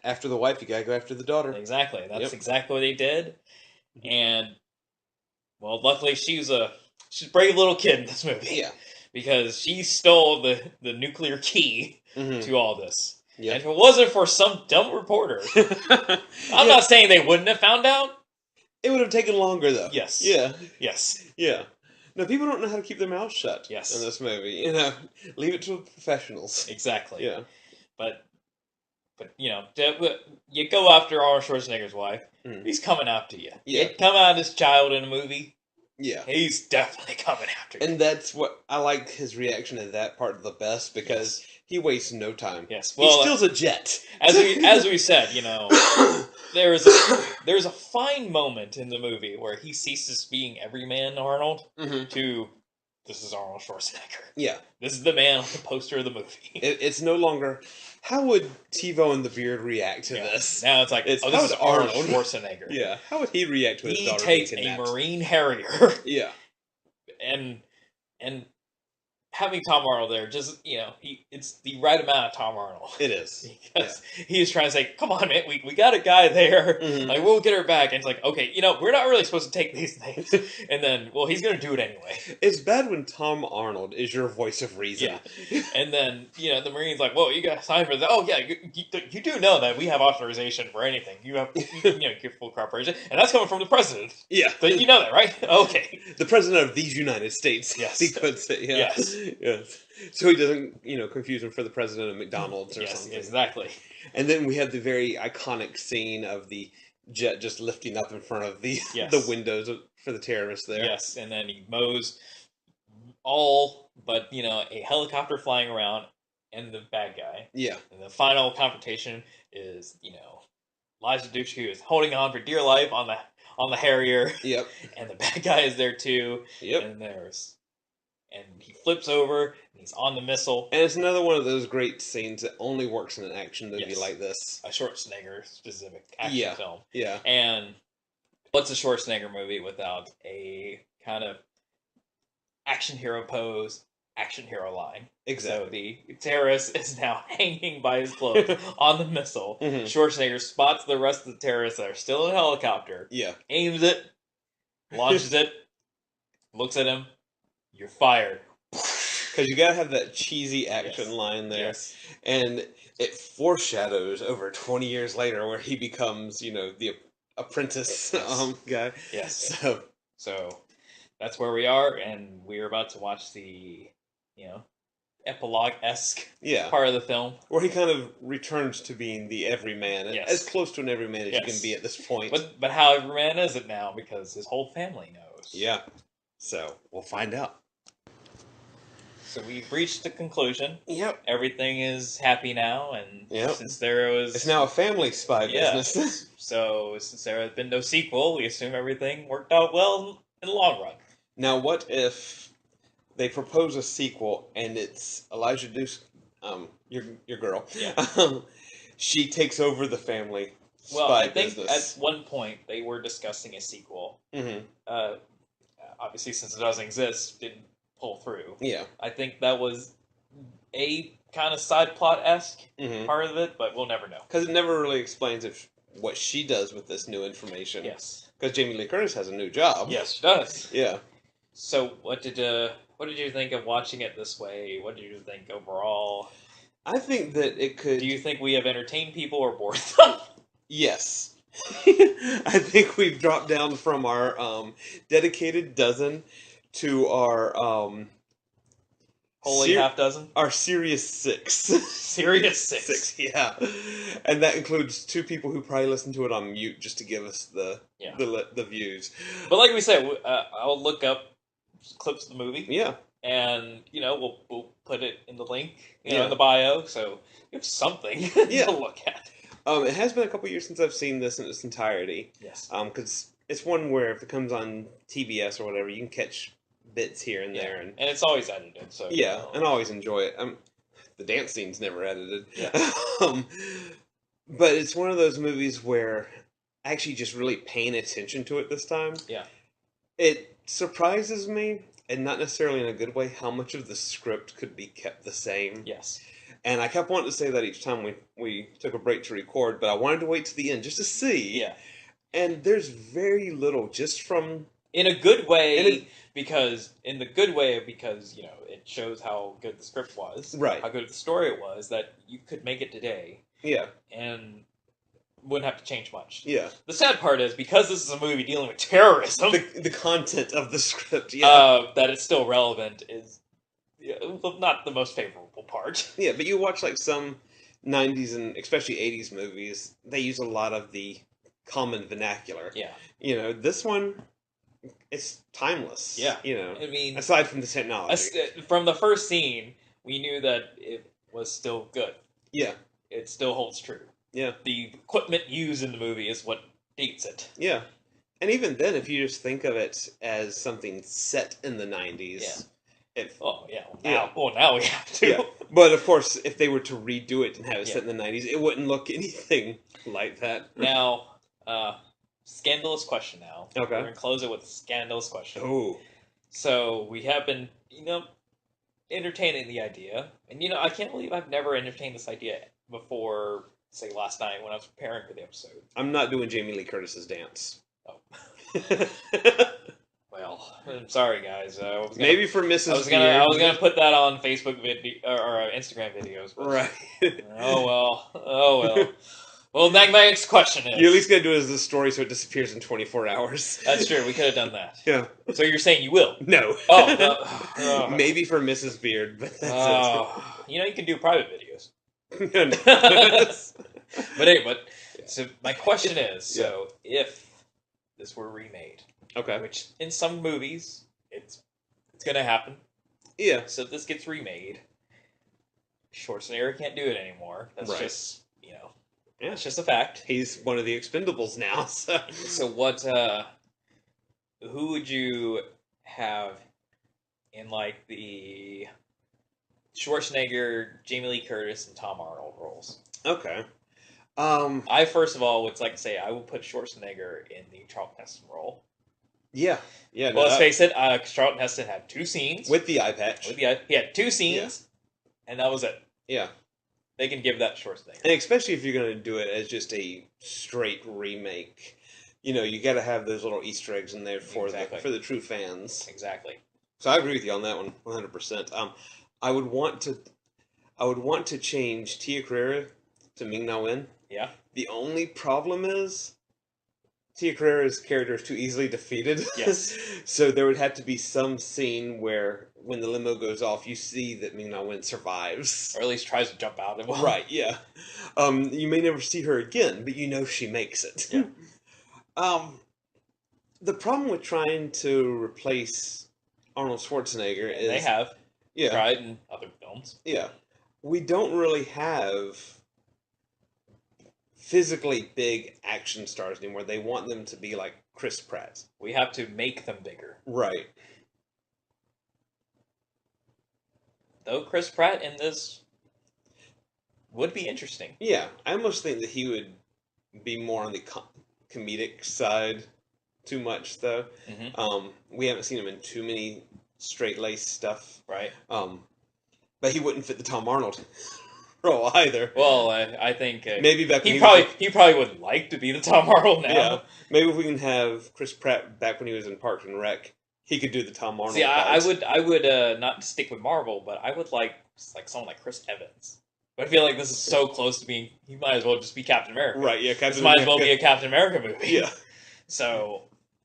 after the wife, you gotta go after the daughter. Exactly. That's exactly what they did. And, well, luckily she's a brave little kid in this movie. Yeah. Because she stole the nuclear key to all this. Yep. And if it wasn't for some dumb reporter, I'm not saying they wouldn't have found out. It would have taken longer, though. Yes. Yeah. Yes. Yeah. No, people don't know how to keep their mouths shut. Yes. In this movie, leave it to professionals. Exactly. Yeah. But you go after Arnold Schwarzenegger's wife. He's coming after you. Yeah. You come out as child in a movie. Yeah. He's definitely coming after you. And that's what I like his reaction to that part the best because he wastes no time. Yes. Well, he steals a jet. As we said, there's a fine moment in the movie where he ceases being everyman Arnold to this is Arnold Schwarzenegger. Yeah. This is the man on the poster of the movie. It's no longer How would TeeVo and the Beard react to this? Now it's like, this is Arnold Schwarzenegger. Yeah, how would he react to his daughter being kidnapped? He takes a Marine Harrier. Yeah. And having Tom Arnold there, just, it's the right amount of Tom Arnold. It is. Because he is trying to say, come on, man, we got a guy there. Mm-hmm. Like, we'll get her back. And it's like, okay, we're not really supposed to take these things. And then, well, he's going to do it anyway. It's bad when Tom Arnold is your voice of reason. Yeah. And then, the Marine's like, whoa, you got signed for that. Oh, yeah, you do know that we have authorization for anything. You have, give full cooperation. And that's coming from the president. Yeah. So you know that, right? Okay. The president of these United States. Yes. He could say, yeah. Yes. So he doesn't, confuse him for the president of McDonald's or something. Exactly. And then we have the very iconic scene of the jet just lifting up in front of the windows for the terrorists there. Yes, and then he mows all but, a helicopter flying around and the bad guy. Yeah. And the final confrontation is, Liza Dushku is holding on for dear life on the Harrier. Yep. And the bad guy is there too. Yep. And he flips over, and he's on the missile. And it's another one of those great scenes that only works in an action movie like this. A Schwarzenegger-specific action film. Yeah. And what's a Schwarzenegger movie without a kind of action hero pose, action hero line? Exactly. So the terrorist is now hanging by his clothes on the missile. Mm-hmm. Schwarzenegger spots the rest of the terrorists that are still in a helicopter. Yeah. Aims it, launches it, looks at him. You're fired. Because you gotta have that cheesy action line there. Yes. And it foreshadows over 20 years later where he becomes, the apprentice guy. Yes. So that's where we are, and we're about to watch the, epilogue-esque part of the film. Where he kind of returns to being the everyman. Yes. As close to an everyman as you can be at this point. But how everyman is it now? Because his whole family knows. Yeah. So, we'll find out. So we've reached the conclusion. Yep. Everything is happy now, and since there was... It's now a family spy business. So, since there has been no sequel, we assume everything worked out well in the long run. Now, what if they propose a sequel, and it's Elijah Duke, your girl. Yeah. She takes over the family spy Well, I think business. at one point they were discussing a sequel. Mm-hmm. Obviously, since it doesn't exist, didn't pull through. Yeah. I think that was a kind of side plot-esque Mm-hmm. part of it, but we'll never know. Because it never really explains what she does with this new information. Yes. Because Jamie Lee Curtis has a new job. Yes, she does. Yeah. So, what did you think of watching it this way? What did you think overall? I think that it could... Do you think we have entertained people or bored them? Yes. I think we've dropped down from our dedicated dozen to our holy half dozen? Our serious six. Serious six. Yeah. And that includes two people who probably listen to it on mute just to give us the views. But like we said, I'll look up clips of the movie. Yeah. And, we'll put it in the link, in the bio, so you have something to look at. It has been a couple years since I've seen this in its entirety. Yes. Because it's one where if it comes on TBS or whatever, you can catch bits here and there. And it's always edited, so... Yeah, and I always enjoy it. The dance scene's never edited. Yeah. But it's one of those movies where actually just really paying attention to it this time. Yeah. It surprises me, and not necessarily in a good way, how much of the script could be kept the same. Yes. And I kept wanting to say that each time we took a break to record, but I wanted to wait to the end just to see. Yeah. And there's very little, just from... In a good way, because it shows how good the script was. Right. How good the story was, that you could make it today. Yeah. And wouldn't have to change much. Yeah. The sad part is, because this is a movie dealing with terrorism... The content of the script, that it's still relevant is not the most favorable part. Yeah, but you watch like some 90s and especially 80s movies, they use a lot of the common vernacular. Yeah. This one, it's timeless. Yeah. I mean... Aside from the technology. From the first scene, we knew that it was still good. Yeah. It still holds true. Yeah. The equipment used in the movie is what dates it. Yeah. And even then, if you just think of it as something set in the 90s, Oh yeah. Now we have to. Yeah. But of course, if they were to redo it and have it set in the 90s, it wouldn't look anything like that. Now, scandalous question. Now, okay, we're gonna close it with a scandalous question. Oh, so we have been, entertaining the idea, and I can't believe I've never entertained this idea before. Say last night when I was preparing for the episode. I'm not doing Jamie Lee Curtis's dance. Oh. Well, I'm sorry, guys. Maybe for Mrs. I was gonna put that on Facebook video or Instagram videos. But, right. Oh well. Well, my next question is... You at least gotta do it as a story so it disappears in 24 hours. That's true. We could have done that. Yeah. So you're saying you will? No. Oh. Maybe for Mrs. Beard, but that's it. You can do private videos. No. But anyway, so my question is, so if this were remade, okay, which in some movies it's gonna happen, yeah. So if this gets remade, Schwarzenegger can't do it anymore. That's just it's just a fact. He's one of the Expendables now. So what? Who would you have in like the Schwarzenegger, Jamie Lee Curtis, and Tom Arnold roles? Okay. I first of all would like to say I would put Schwarzenegger in the Charlton Heston role. Yeah. Well, let's face it. Charlton Heston had 2 scenes with the eye patch. He had 2 scenes, and that was it. Yeah. They can give that Schwarzenegger, and especially if you're going to do it as just a straight remake. You got to have those little Easter eggs in there for the true fans. Exactly. So I agree with you on that one, 100%. I would want to change Tia Carrere to Ming Na Wen. Yeah. The only problem is Tia Carrere's character is too easily defeated. Yes. So there would have to be some scene where when the limo goes off, you see that Ming Na Wen survives. Or at least tries to jump out of it. Right, yeah. You may never see her again, but she makes it. Yeah. The problem with trying to replace Arnold Schwarzenegger is... They have tried in other films. Yeah. We don't really have physically big action stars anymore. They want them to be like Chris Pratt. We have to make them bigger. Right. Though Chris Pratt in this would be interesting. Yeah. I almost think that he would be more on the comedic side too much, though. Mm-hmm. We haven't seen him in too many straight-laced stuff. Right. But he wouldn't fit the Tom Arnold role either. Well, I think maybe back he probably would like to be the Tom Arnold now. Yeah. Maybe if we can have Chris Pratt back when he was in Parks and Rec, he could do the Tom Arnold. See, I would not stick with Marvel, but I would like someone like Chris Evans. But I feel like this is so close to being. He might as well just be Captain America. Right? Yeah. This might as well be a Captain America movie. Yeah. So.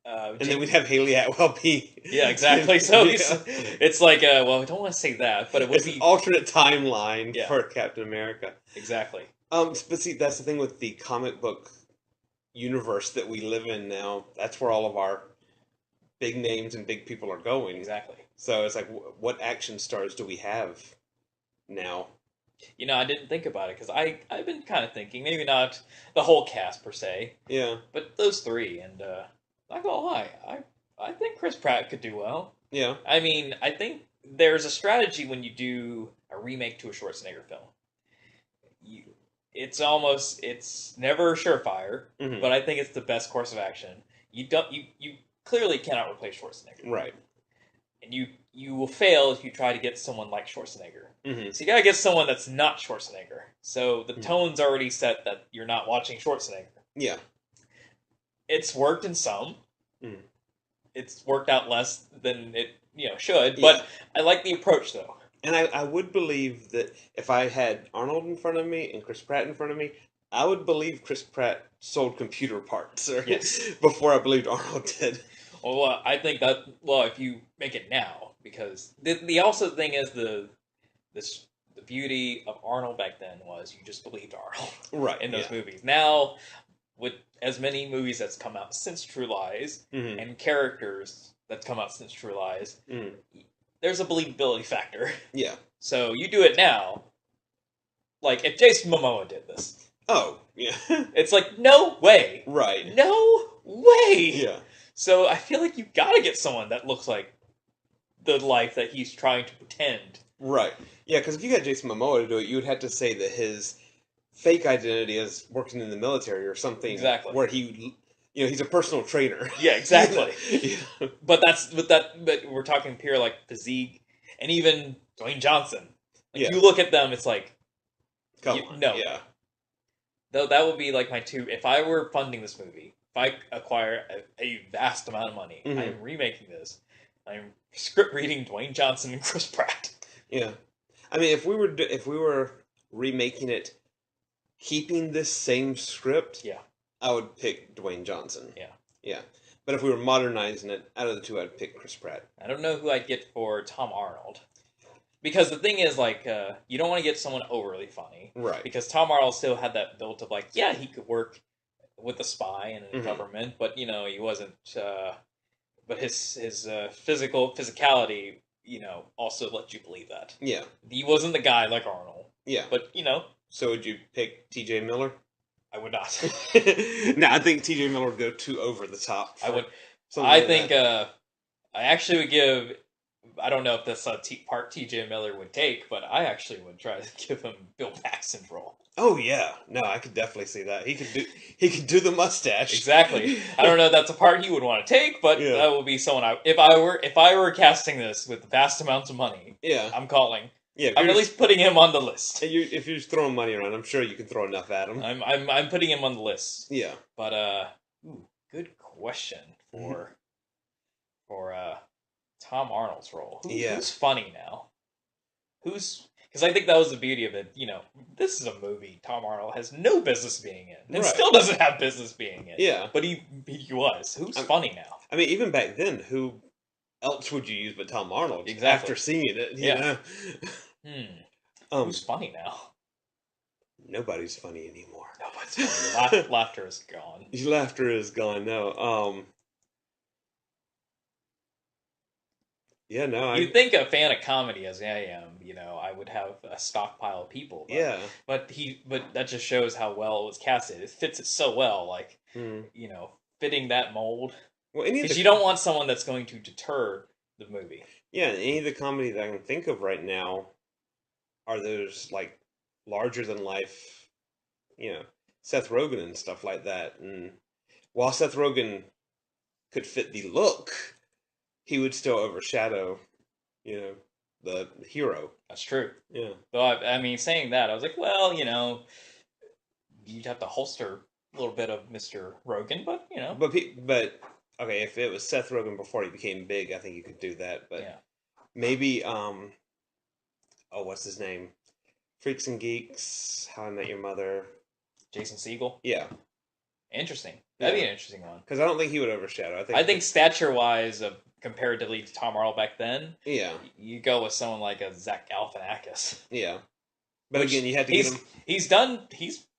And then we'd have Haley Atwell be... Yeah, exactly. So it's like, well, I don't want to say that, but it would be... an alternate timeline for Captain America. Exactly. But see, that's the thing with the comic book universe that we live in now. That's where all of our big names and big people are going. Exactly. So it's like, what action stars do we have now? I didn't think about it, because I've been kind of thinking, maybe not the whole cast per se. Yeah. But those 3, and... not gonna lie, I think Chris Pratt could do well. Yeah. I mean, I think there's a strategy when you do a remake to a Schwarzenegger film. It's never surefire, but I think it's the best course of action. You clearly cannot replace Schwarzenegger. Right. And you will fail if you try to get someone like Schwarzenegger. Mm-hmm. So you gotta get someone that's not Schwarzenegger. So the tone's already set that you're not watching Schwarzenegger. Yeah. It's worked in some. It's worked out less than it should, but I like the approach though. And I would believe that if I had Arnold in front of me and Chris Pratt in front of me, I would believe Chris Pratt sold computer parts before I believed Arnold did. Well, I think that if you make it now, because the also thing is the beauty of Arnold back then was you just believed Arnold in those movies. Now, with as many movies that's come out since True Lies and characters that's come out since True Lies, there's a believability factor. Yeah. So you do it now, like if Jason Momoa did this. Oh, yeah. It's like, no way. Right. No way. Yeah. So I feel like you gotta get someone that looks like the life that he's trying to pretend. Right. Yeah, because if you got Jason Momoa to do it, you would have to say that his fake identity is working in the military or something. Exactly. Where he, he's a personal trainer. Yeah, exactly. Yeah. But we're talking pure like physique, and even Dwayne Johnson. Like, you look at them, it's like, come on, no. yeah. Though that would be like my two. If I were funding this movie, if I acquire a vast amount of money, I am remaking this. I'm script reading Dwayne Johnson and Chris Pratt. Yeah, I mean, if we were remaking it, keeping this same script, yeah, I would pick Dwayne Johnson. Yeah, yeah. But if we were modernizing it, out of the two, I'd pick Chris Pratt. I don't know who I'd get for Tom Arnold. Because the thing is, like, you don't want to get someone overly funny. Right. Because Tom Arnold still had that built of, like, yeah, he could work with a spy and the government, but, he wasn't, but his physicality, also let you believe that. Yeah. He wasn't the guy like Arnold. Yeah. But, So would you pick T.J. Miller? I would not. No, I think T.J. Miller would go too over the top. I would. I think, I actually would give... I don't know if that's a part T.J. Miller would take, but I actually would try to give him Bill Paxton's role. Oh yeah, no, I could definitely see that. He could do the mustache. Exactly. I don't know if that's a part he would want to take, but that would be someone if I were casting this with vast amounts of money. Yeah, I'm calling. Yeah, I'm at least putting him on the list. If you're just throwing money around, I'm sure you can throw enough at him. I'm putting him on the list. Yeah, but good question for Tom Arnold's role. Who's funny now? Because I think that was the beauty of it. This is a movie Tom Arnold has no business being in, and still doesn't have business being in. Yeah, but he was. Who's funny now? I mean, even back then, who else would you use but Tom Arnold? Exactly. After seeing it, you know. Who's funny now? Nobody's funny anymore. Nobody's funny. Laughter is gone. Laughter is gone. No. Yeah, no. You'd think a fan of comedy, as I am, I would have a stockpile of people. But, but that just shows how well it was casted. It fits it so well, like fitting that mold. Well, because you don't want someone that's going to deter the movie. Yeah, any of the comedy that I can think of right now are those like larger than life, Seth Rogen and stuff like that. And while Seth Rogen could fit the look, he would still overshadow, the hero. That's true. Yeah. Though I mean, saying that, I was like, well, you'd have to holster a little bit of Mr. Rogen, but But okay, if it was Seth Rogen before he became big, I think you could do that. But maybe what's his name? Freaks and Geeks, How I Met Your Mother. Jason Segel. Yeah. Interesting. That'd be an interesting one. Because I don't think he would overshadow. I think stature-wise, comparatively to Tom Arnold back then, you go with someone like a Zach Galifianakis. Yeah. But again, you had to get him... He's been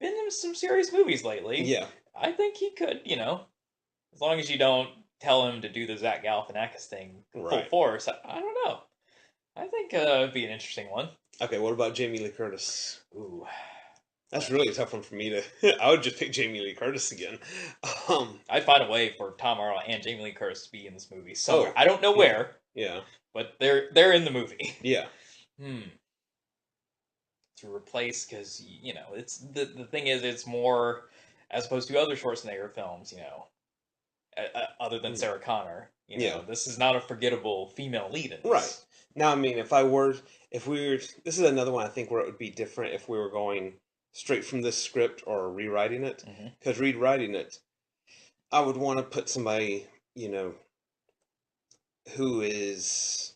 in some serious movies lately. Yeah. I think he could, as long as you don't tell him to do the Zach Galifianakis thing full force. I don't know. I think it'd be an interesting one. Okay, what about Jamie Lee Curtis? Ooh. That's really a tough one for me to... I would just pick Jamie Lee Curtis again. I'd find a way for Tom Arnold and Jamie Lee Curtis to be in this movie. So I don't know where. Yeah. But they're in the movie. Yeah. To replace, because, it's the thing is, it's more, as opposed to other Schwarzenegger films, other than Sarah Connor. This is not a forgettable female lead in this. Right. Now, I mean, this is another one I think where it would be different if we were going straight from this script or rewriting it. Because rewriting it, I would want to put somebody, who is,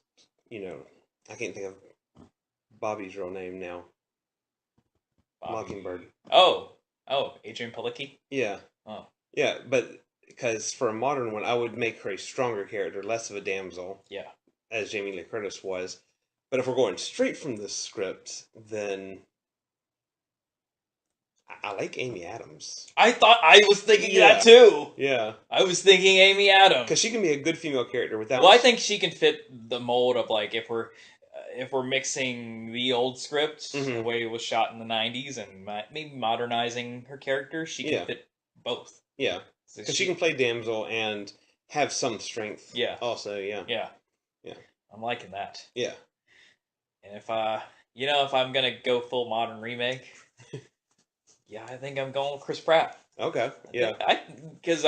I can't think of Bobby's real name now. Mockingbird. Oh, Adrian Palicki? Yeah. Oh. Yeah, but because for a modern one, I would make her a stronger character, less of a damsel. Yeah. As Jamie Lee Curtis was. But if we're going straight from this script, then I like Amy Adams. I was thinking that too. Yeah. I was thinking Amy Adams. Because she can be a good female character without... Well, I think she can fit the mold of, like, if we're mixing the old script, the way it was shot in the 90s, and maybe modernizing her character, she can fit both. Yeah. Because she can play damsel and have some strength. Yeah. Also, yeah. Yeah. Yeah. I'm liking that. Yeah. And if if I'm gonna go full modern remake, yeah, I think I'm going with Chris Pratt. Okay. Yeah. Because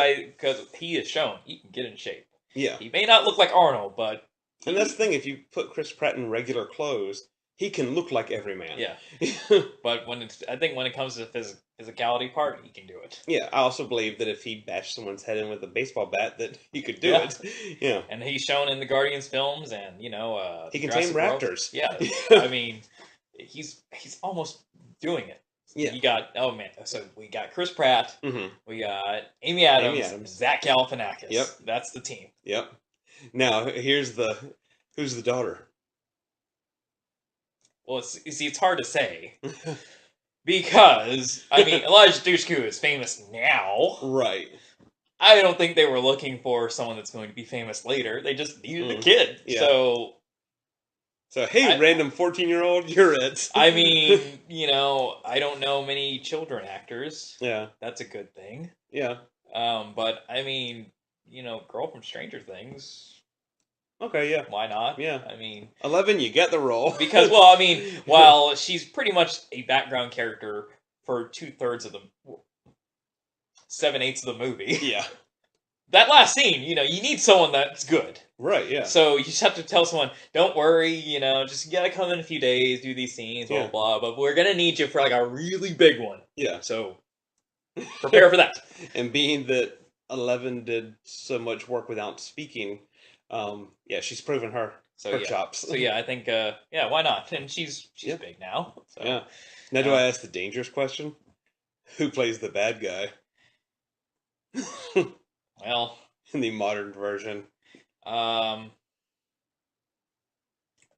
he has shown he can get in shape. Yeah. He may not look like Arnold, but and that's the thing. If you put Chris Pratt in regular clothes, he can look like every man. Yeah. But I think when it comes to the physicality part, he can do it. Yeah, I also believe that if he bashed someone's head in with a baseball bat, that he could do it. Yeah. And he's shown in the Guardians films, and he can tame raptors. Yeah. I mean, he's almost doing it. Yeah. You got so we got Chris Pratt, we got Amy Adams, Zach Galifianakis. Yep. That's the team. Yep. Now who's the daughter? Well, it's hard to say because Elijah Dushku is famous now, right? I don't think they were looking for someone that's going to be famous later. They just needed a kid. Yeah. So hey, random 14-year-old, you're it. I mean, I don't know many children actors. Yeah, that's a good thing. Yeah. But I mean, girl from Stranger Things. Okay, yeah. Why not? Yeah. 11, you get the role. Because, while she's pretty much a background character for 2/3 of the 7/8 of the movie. Yeah. That last scene, you need someone that's good. Right, yeah. So you just have to tell someone, don't worry, just you gotta come in a few days, do these scenes, blah, blah, but we're gonna need you for like a really big one. Yeah. So prepare for that. And being that 11 did so much work without speaking, she's proven her chops. So I think why not? And she's big now. So. Yeah. Now do I ask the dangerous question? Who plays the bad guy? Well, in the modern version.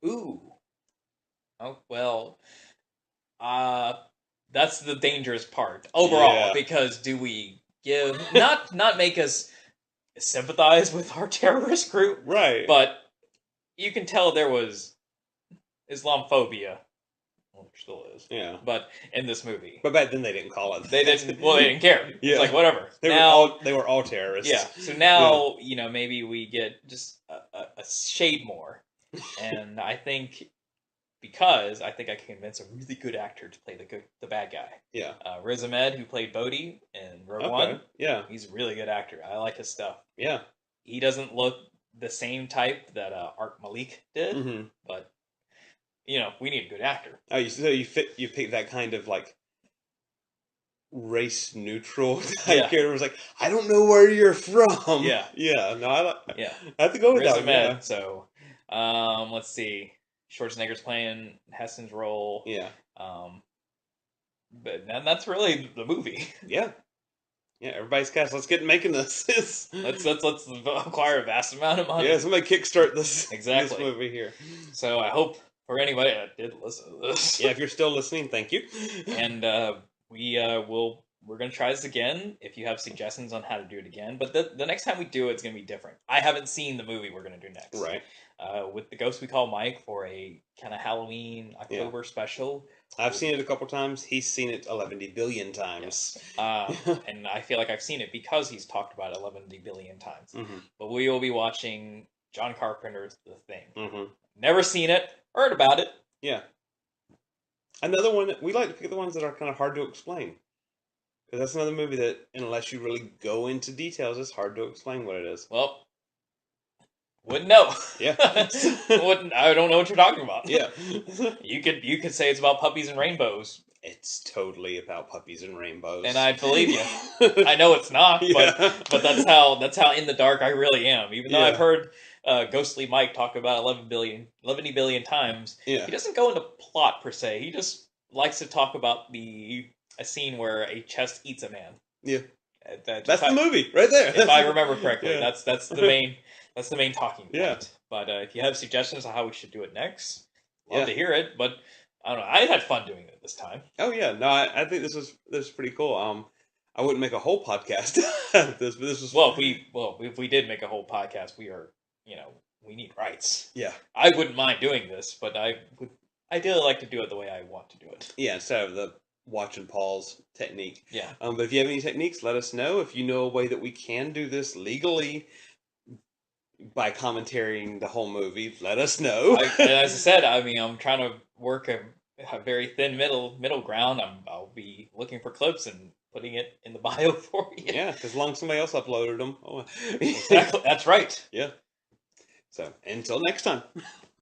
Ooh. Oh, well. That's the dangerous part overall, because do we give not make us sympathize with our terrorist group, right? But you can tell there was Islamophobia. Well, there still is. Yeah. But in this movie. But back then they didn't call it. They didn't. Well, they didn't care. Yeah. It's like whatever. They were all terrorists. Yeah. So now maybe we get just a shade more, and I think because I think I can convince a really good actor to play the bad guy. Yeah. Riz Ahmed, who played Bodhi in Rogue One. Yeah. He's a really good actor. I like his stuff. Yeah. He doesn't look the same type that Art Malik did, but we need a good actor. Oh, so you pick that kind of like race neutral type character. It's like, I don't know where you're from. Yeah. Yeah. No, I have to go with that. Yeah. So, let's see. Schwarzenegger's playing Heston's role. Yeah. But that's really the movie. Yeah. Yeah, everybody's cast. Let's get making this. let's acquire a vast amount of money. Yeah, somebody kickstart this exactly this movie here. So I hope for anybody that did listen to this. Yeah, if you're still listening, thank you. And we're gonna try this again. If you have suggestions on how to do it again, but the next time we do it, it's gonna be different. I haven't seen the movie we're gonna do next. Right. With the Ghost We Call Mike for a kind of Halloween October special. I've seen it a couple times. He's seen it 11 billion times. Yes. And I feel like I've seen it because he's talked about it 11 billion times. But we will be watching John Carpenter's The Thing. Never seen it, heard about it. Yeah. Another one, we like to pick the ones that are kind of hard to explain. Because that's another movie that, unless you really go into details, it's hard to explain what it is. Well, wouldn't know. Yeah. I don't know what you're talking about. Yeah. You could say it's about puppies and rainbows. It's totally about puppies and rainbows. And I'd believe you. I know it's not, but that's how in the dark I really am. Even though I've heard Ghostly Mike talk about 11 billion times, he doesn't go into plot per se. He just likes to talk about a scene where a chest eats a man. Yeah. That's the movie right there. If I remember correctly, that's the main talking point. Yeah. But if you have suggestions on how we should do it next, love to hear it. But I don't know. I had fun doing it this time. Oh yeah, no, I think this is pretty cool. I wouldn't make a whole podcast out of this, but this was if we did make a whole podcast, we are we need rights. Yeah. I wouldn't mind doing this, but I would ideally like to do it the way I want to do it. Yeah, instead of the watch and pause technique. Yeah. But if you have any techniques, let us know. If you know a way that we can do this legally, by commentating the whole movie, let us know. As I said, I mean, I'm trying to work a very thin middle ground. I'll be looking for clips and putting it in the bio for you. Yeah, because as long as somebody else uploaded them. Exactly. That's right. Yeah. So, until next time.